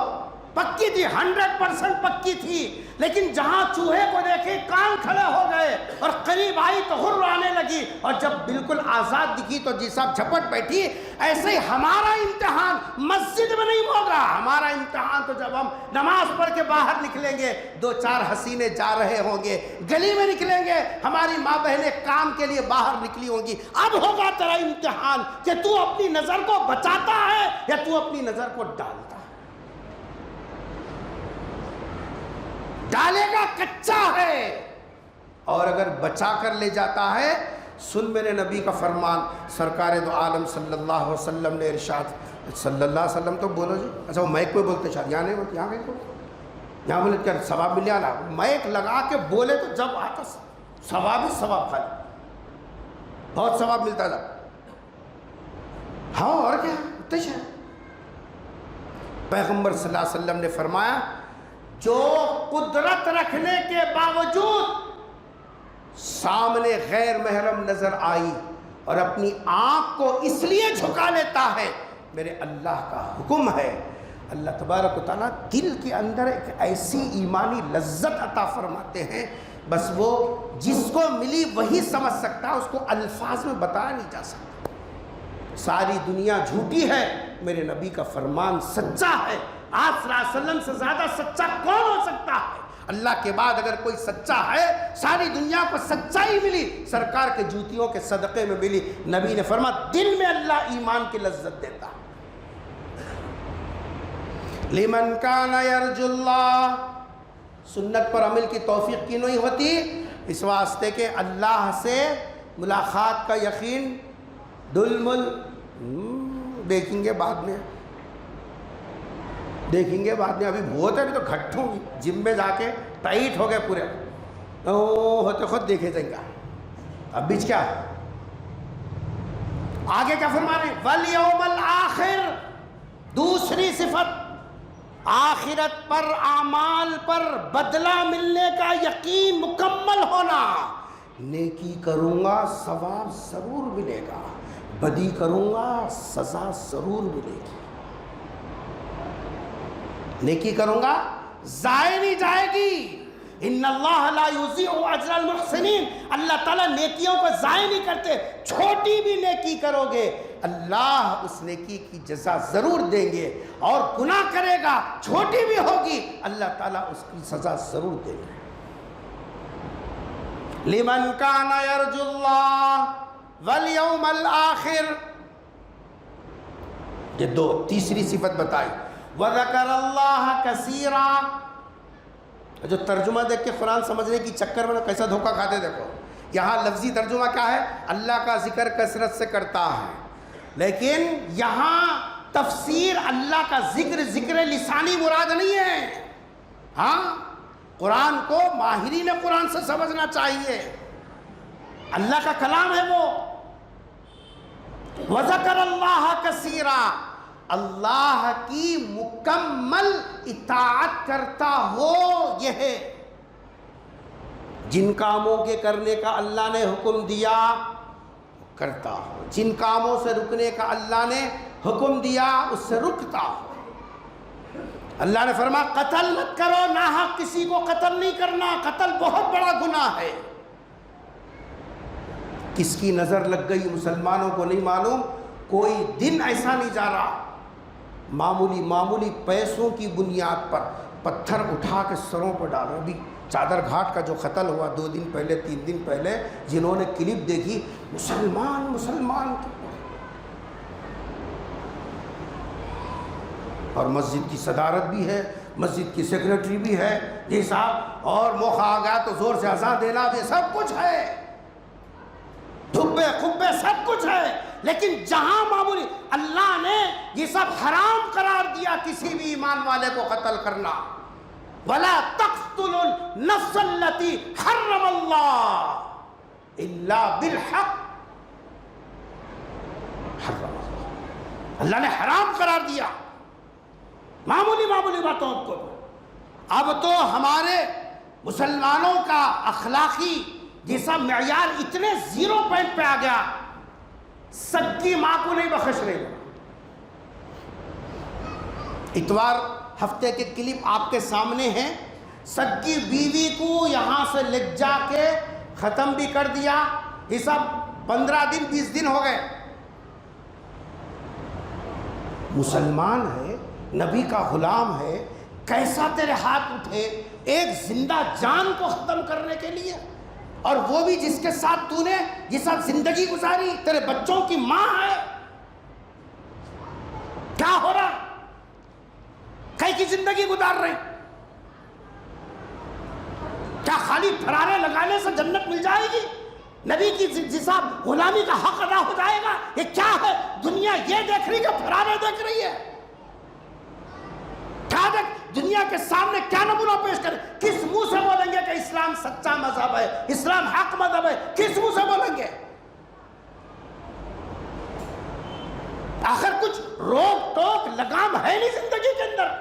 پکی تھی، 100% پکی تھی۔ لیکن جہاں چوہے کو دیکھے کان کھڑے ہو گئے اور قریب آئی تو ہر آنے لگی، اور جب بالکل آزاد دکھی تو جی صاحب جھپٹ بیٹھی۔ ایسے ہی ہمارا امتحان مسجد میں نہیں ہوگا، ہمارا امتحان تو جب ہم نماز پڑھ کے باہر نکلیں گے، 2-4 حسینے جا رہے ہوں گے، گلی میں نکلیں گے، ہماری ماں بہنیں کام کے لیے باہر نکلی ہوں گی، اب ہوگا تیرا امتحان کہ تو اپنی نظر کو بچاتا ہے یا تو اپنی نظر کو ڈالتا ہے۔ ڈالے گا کچا ہے، اور اگر بچا کر لے جاتا ہے، سن میرے نبی کا فرمان، سرکار دو عالم صلی اللہ علیہ وسلم نے ارشاد، صلی اللہ علیہ وسلم تو بولو جی، اچھا وہ مائک پہ بولتے شاید، یہاں نہیں بولتے، یہاں کہیں بولتے، یہاں بولے کیا ثواب مل جانا، مائک لگا کے بولے تو جب آتا ثواب ہی ثواب، خالی بہت ثواب ملتا تھا۔ ہاں اور کیا تش ہے۔ پیغمبر صلی اللہ علیہ وسلم نے فرمایا جو قدرت رکھنے کے باوجود سامنے غیر محرم نظر آئی اور اپنی آنکھ کو اس لیے جھکا لیتا ہے، میرے اللہ کا حکم ہے، اللہ تبارک و تعالیٰ دل کے اندر ایک ایسی ایمانی لذت عطا فرماتے ہیں، بس وہ جس کو ملی وہی سمجھ سکتا ہے، اس کو الفاظ میں بتایا نہیں جا سکتا۔ ساری دنیا جھوٹی ہے، میرے نبی کا فرمان سچا ہے۔ آپ صلی اللہ علیہ وسلم سے زیادہ سچا کون ہو سکتا ہے؟ اللہ کے بعد اگر کوئی سچا ہے، ساری دنیا کو سچائی ملی، سرکار کے جوتیوں کے صدقے میں ملی۔ نبی نے فرمایا دل میں اللہ ایمان کی لذت دیتا۔ لمن کان یرجو اللہ، سنت پر عمل کی توفیق کی نہیں ہوتی، اس واسطے کہ اللہ سے ملاقات کا یقین دلمل، دیکھیں گے بعد میں، دیکھیں گے بعد میں، ابھی بہت ہے، ابھی تو گھٹ ہوں گی، جم میں جا کے ٹائٹ ہو گئے پورے، ہوتے خود دیکھے جائیں گا، اب بیچ کیا ہے؟ آگے کیا فرما رہے ہیں؟ وَالْيَوْمَ الْآخِرِ، دوسری صفت، آخرت پر، اعمال پر بدلہ ملنے کا یقین مکمل ہونا۔ نیکی کروں گا ثواب ضرور ملے گا، بدی کروں گا سزا ضرور ملے گی۔ نیکی کروں گا ضائع نہیں جائے گی، ان اللہ لا یضیع اجر المحسنین، اللہ تعالیٰ نیکیوں کو ضائع نہیں کرتے، چھوٹی بھی نیکی کرو گے اللہ اس نیکی کی جزا ضرور دیں گے، اور گناہ کرے گا چھوٹی بھی ہوگی اللہ تعالیٰ اس کی سزا ضرور دیں گے۔ لمن کان یرجو اللہ والیوم الآخر، یہ دو، تیسری صفت بتائی، وَذَكَرَ اللَّهَ كَثِيرًا۔ جو ترجمہ دیکھ کے قرآن سمجھنے کی چکر میں کیسا دھوکہ کھاتے دیکھو، یہاں لفظی ترجمہ کیا ہے؟ اللہ کا ذکر کثرت سے کرتا ہے، لیکن یہاں تفسیر اللہ کا ذکر لسانی مراد نہیں ہے۔ ہاں، قرآن کو ماہرین قرآن سے سمجھنا چاہیے، اللہ کا کلام ہے وہ۔ وَذَكَرَ اللَّهَ كَثِيرًا، اللہ کی مکمل اطاعت کرتا ہو، یہ ہے جن کاموں کے کرنے کا اللہ نے حکم دیا کرتا ہو، جن کاموں سے رکنے کا اللہ نے حکم دیا اس سے رکتا ہو۔ اللہ نے فرمایا قتل مت کرو، ناحق کسی کو قتل نہیں کرنا، قتل بہت بڑا گناہ ہے۔ کس کی نظر لگ گئی مسلمانوں کو نہیں معلوم، کوئی دن ایسا نہیں جا رہا معمولی پیسوں کی بنیاد پر پتھر اٹھا کے سروں پر ڈالو۔ ابھی چادر گھاٹ کا جو قتل ہوا 2 دن پہلے 3 دن پہلے، جنہوں نے کلپ دیکھی، مسلمان اور مسجد کی صدارت بھی ہے، مسجد کی سیکرٹری بھی ہے جی صاحب، اور موقع آ گیا تو زور سے اذان دینا بھی، سب کچھ ہے، دھبے خبے سب کچھ ہے، لیکن جہاں معمولی اللہ نے یہ سب حرام قرار دیا کسی بھی ایمان والے کو قتل کرنا۔ وَلَا تَقْتُلُوا النَّفْسَ الَّتِي حَرَّمَ اللَّهُ إِلَّا بِالْحَقِّ، حرم اللہ نے حرام قرار دیا معمولی باتوں کو۔ اب تو ہمارے مسلمانوں کا اخلاقی جیسا معیار اتنے 0 پوائنٹ پہ آ گیا، سگی ماں کو نہیں بخش رہے۔ اتوار ہفتے کے کلپ آپ کے سامنے ہیں، سگی بیوی کو یہاں سے لے جا کے ختم بھی کر دیا، یہ سب 15 دن 20 دن ہو گئے۔ مسلمان ہے، نبی کا غلام ہے، کیسا تیرے ہاتھ اٹھے ایک زندہ جان کو ختم کرنے کے لیے، اور وہ بھی جس کے ساتھ تو نے جس ساتھ زندگی گزاری، تیرے بچوں کی ماں ہے۔ کیا ہو رہا؟ کئی کی زندگی گزار رہے؟ کیا خالی پھرارے لگانے سے جنت مل جائے گی؟ نبی کی جسا غلامی کا حق ادا ہو جائے گا؟ یہ کیا ہے؟ دنیا یہ دیکھ رہی کہ پھرارے دیکھ رہی ہے؟ کیا دیکھ دنیا کے سامنے کیا نمونہ پیش کریں؟ کس منہ سے بولیں گے کہ اسلام سچا مذہب ہے، اسلام حق مذہب ہے؟ کس منہ سے بولیں گے؟ آخر کچھ روک ٹوک لگام ہے نہیں زندگی کے اندر؟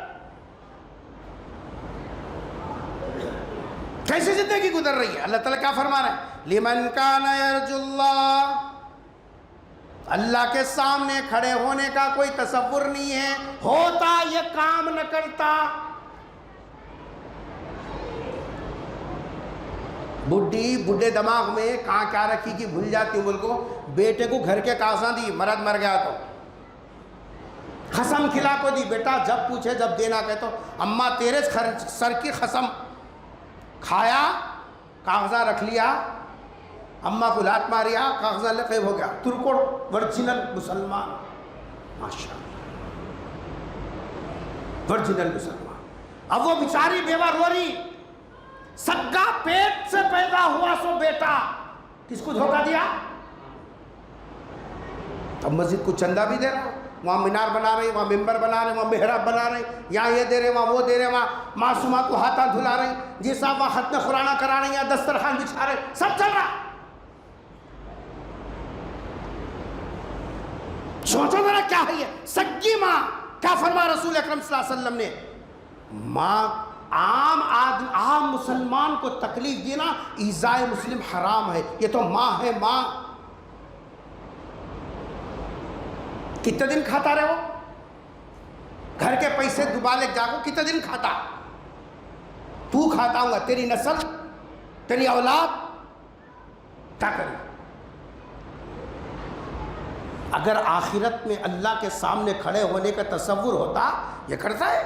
کیسی زندگی گزر رہی ہے؟ اللہ تعالیٰ کیا فرما رہے ہیں؟ لمن کان یرجو اللہ، اللہ کے سامنے کھڑے ہونے کا کوئی تصور نہیں ہے، ہوتا یہ کام نہ کرتا۔ بڈھے دماغ میں کہاں کیا رکھی کہ بھول جاتی ہوں، بول کو بیٹے کو گھر کے کاساں دی، مرد مر گیا تو قسم کھلا کو دی، بیٹا جب پوچھے جب دینا کہ تو اماں تیرے سر کی قسم کھایا، کاغذہ رکھ لیا، اماں کو لات ماریا، کاغذہ لقیب ہو گیا، ترکوڑ ورجنل مسلمان، ماشاءاللہ ورجنل مسلمان۔ اب وہ بیچاری بیوہ رو رہی، سگا پیٹ سے پیدا ہوا سو بیٹا، کس کو دھوکہ دیا؟ اب مسجد کو چندہ بھی دے رہا، وہاں مینار بنا رہے، وہاں ممبر بنا رہے، وہاں محراب بنا رہے، یہاں یہ دے رہے، وہاں وہ دے رہے، وہاں معصومہ کو ہاتھاں دھلا رہے، جی صاحب وہاں ختم قرآن کرا رہے، یہاں دسترخوان بچھا رہے، سب چل رہا۔ سوچو ذرا کیا ہے یہ سگی ماں؟ کیا فرما رسول اکرم صلی اللہ علیہ وسلم نے؟ ماں عام مسلمان کو تکلیف دینا ایذائے مسلم حرام ہے، یہ تو ماں ہے ماں۔ کتنے دن کھاتا رہے وہ؟ گھر کے پیسے دوبالے جاگو، کتنے دن کھاتا؟ تو کھاتا ہوں گا، تیری نسل تیری اولاد کیا کرے؟ اگر آخرت میں اللہ کے سامنے کھڑے ہونے کا تصور ہوتا، یہ کرتا ہے؟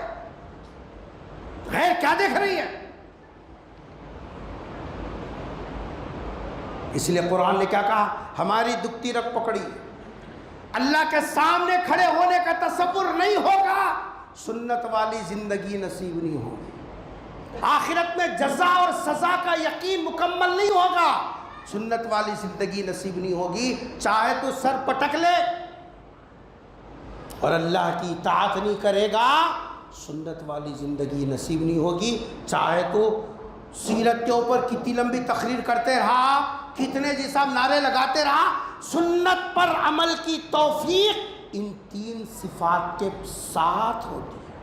غیر کیا دیکھ رہی ہے؟ اس لیے قرآن نے کیا کہا؟ ہماری دکھتی رگ پکڑی، اللہ کے سامنے کھڑے ہونے کا تصور نہیں ہوگا، سنت والی زندگی نصیب نہیں ہوگی، آخرت میں جزا اور سزا کا یقین مکمل نہیں ہوگا، سنت والی زندگی نصیب نہیں ہوگی. چاہے تو سر پٹک لے اور اللہ کی اطاعت نہیں کرے گا، سنت والی زندگی نصیب نہیں ہوگی. چاہے تو سیرت کے اوپر کتنی لمبی تقریر کرتے رہا، کتنے جی صاحب نعرے لگاتے رہا، سنت پر عمل کی توفیق ان 3 صفات کے ساتھ ہوتی ہے.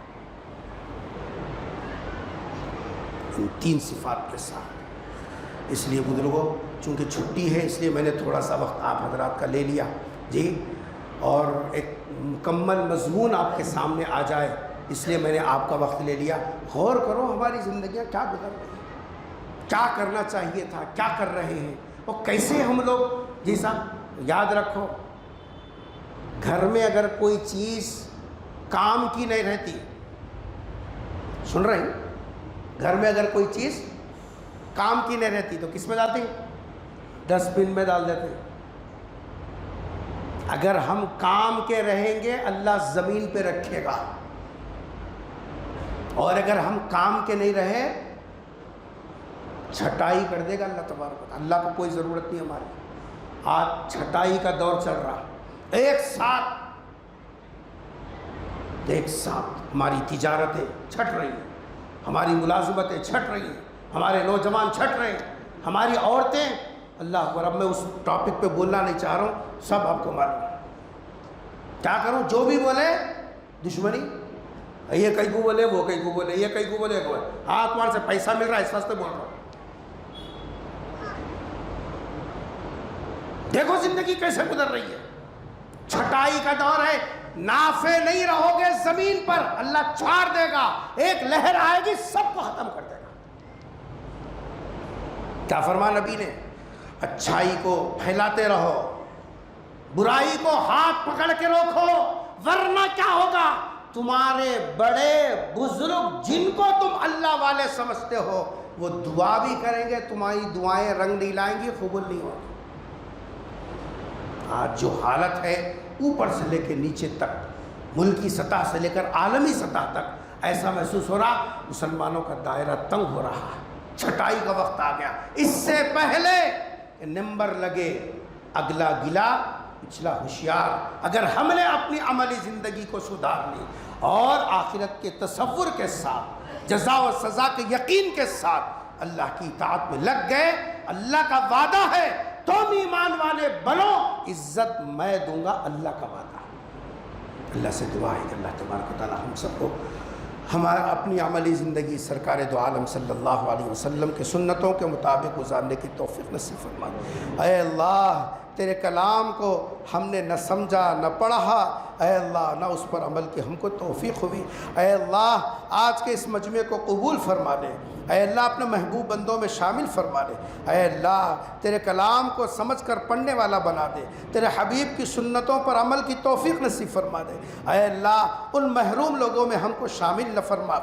ان 3 صفات کے ساتھ. اس لیے بزرگوں، چونکہ چھٹی ہے اس لیے میں نے تھوڑا سا وقت آپ حضرات کا لے لیا جی، اور ایک مکمل مضمون آپ کے سامنے آ جائے اس لیے میں نے آپ کا وقت لے لیا. غور کرو ہماری زندگیاں کیا گزر رہی ہیں، کیا کرنا چاہیے تھا، کیا کر رہے ہیں، اور کیسے ہم لوگ. جی صاحب یاد رکھو، گھر میں اگر کوئی چیز کام کی نہیں رہتی، سن رہے ہیں، گھر میں اگر کوئی چیز کام کی نہیں رہتی تو کس میں ڈالتے ہیں؟ ڈسٹ بن میں ڈال دیتے ہیں. اگر ہم کام کے رہیں گے اللہ زمین پہ رکھے گا، اور اگر ہم کام کے نہیں رہے چھٹائی کر دے گا اللہ تبارک و تعالیٰ. اللہ کو کوئی ضرورت نہیں ہماری. آج چھٹائی کا دور چل رہا، ایک ساتھ ہماری تجارتیں چھٹ رہی ہیں، ہماری ملازمتیں چھٹ رہی ہیں، ہمارے نوجوان چھٹ رہے ہیں، ہماری عورتیں. اللہ اکبر. اب میں اس ٹاپک پہ بولنا نہیں چاہ رہا ہوں، سب آپ کو معلوم ہے. کیا کروں؟ جو بھی بولے دشمنی، یہ کئی کو بولے، وہ کئی کو بولے، یہ کئی کو بولے. ہاں تمہارے سے پیسہ مل رہا ہے اس واسطے بول رہا ہوں. دیکھو زندگی کیسے گزر رہی ہے. چھٹائی کا دور ہے، نافع نہیں رہو گے زمین پر اللہ چھاڑ دے گا. ایک لہر آئے گی سب کو ختم کر دے گا. کیا فرمایا نبی نے؟ اچھائی کو پھیلاتے رہو، برائی کو ہاتھ پکڑ کے روکو، ورنہ کیا ہوگا؟ تمہارے بڑے بزرگ جن کو تم اللہ والے سمجھتے ہو وہ دعا بھی کریں گے، تمہاری دعائیں رنگ نہیں لائیں گی، قبول نہیں ہوگی. آج جو حالت ہے اوپر سے لے کے نیچے تک، ملکی سطح سے لے کر عالمی سطح تک، ایسا محسوس ہو رہا مسلمانوں کا دائرہ تنگ ہو رہا ہے. چھٹائی کا وقت آ گیا. اس سے پہلے کہ نمبر لگے اگلا گلا پچھلا ہوشیار. اگر ہم نے اپنی عملی زندگی کو سدھار لی اور آخرت کے تصور کے ساتھ، جزا و سزا کے یقین کے ساتھ اللہ کی اطاعت میں لگ گئے، اللہ کا وعدہ ہے تم ایمان والے بنو عزت میں دوں گا، اللہ کا وعدہ. اللہ سے دعا ہے کہ اللہ تبارک و تعالی ہم سب کو ہمارا اپنی عملی زندگی سرکار دو عالم صلی اللہ علیہ وسلم کے سنتوں کے مطابق گزارنے کی توفیق نصیب فرما. اے اللہ تیرے کلام کو ہم نے نہ سمجھا نہ پڑھا، اے اللہ نہ اس پر عمل کی ہم کو توفیق ہوئی. اے اللہ آج کے اس مجمع کو قبول فرما لے. اے اللہ اپنے محبوب بندوں میں شامل فرما لے. اے اللہ تیرے کلام کو سمجھ کر پڑھنے والا بنا دے. تیرے حبیب کی سنتوں پر عمل کی توفیق نصیب فرما دے. اے اللہ ان محروم لوگوں میں ہم کو شامل نہ فرما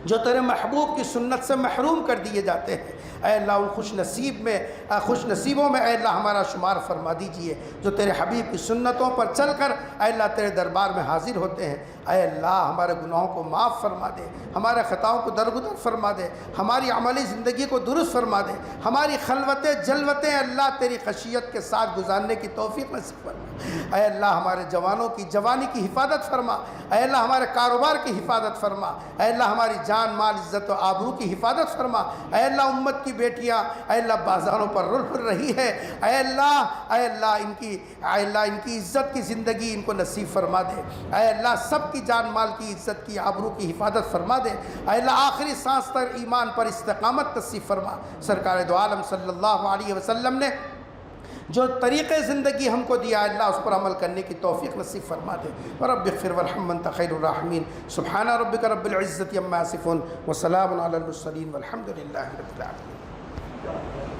جو تیرے محبوب کی سنت سے محروم کر دیے جاتے ہیں. اے اللہ ان خوش نصیبوں میں اے اللہ ہمارا شمار فرما دیجئے جو تیرے حبیب کی سنتوں پر چل کر اے اللہ تیرے دربار میں حاضر ہوتے ہیں. اے اللہ ہمارے گناہوں کو معاف فرما دے، ہمارے خطاؤں کو درگزر فرما دے، ہماری عملی زندگی کو درست فرما دے، ہماری خلوتیں جلوتیں اللہ تیری خشیت کے ساتھ گزارنے کی توفیق نصیب فرما. اے اللہ ہمارے جوانوں کی جوانی کی حفاظت فرما. اے اللہ ہمارے کاروبار کی حفاظت فرما. اے اللہ ہماری جان مال عزت و آبرو کی حفاظت فرما. اے اللہ امت کی بیٹیاں اے اللہ بازاروں پر رل پھر رہی ہے، اے اللہ ان کی عزت کی زندگی ان کو نصیب فرما دے. اے اللہ سب کی جان مال کی عزت کی آبرو کی حفاظت فرما دے. اے اللہ آخری سانس تک ایمان پر استقامت نصیب فرما. سرکار دو عالم صلی اللہ علیہ وسلم نے جو طریقے زندگی ہم کو دیا اللہ اس پر عمل کرنے کی توفیق نصیب فرما دے. رب اغفر وارحم انت خیر الراحمین. سبحان ربک رب العزت عما یصفون وسلام علی المرسلین والحمد للہ رب العالمین.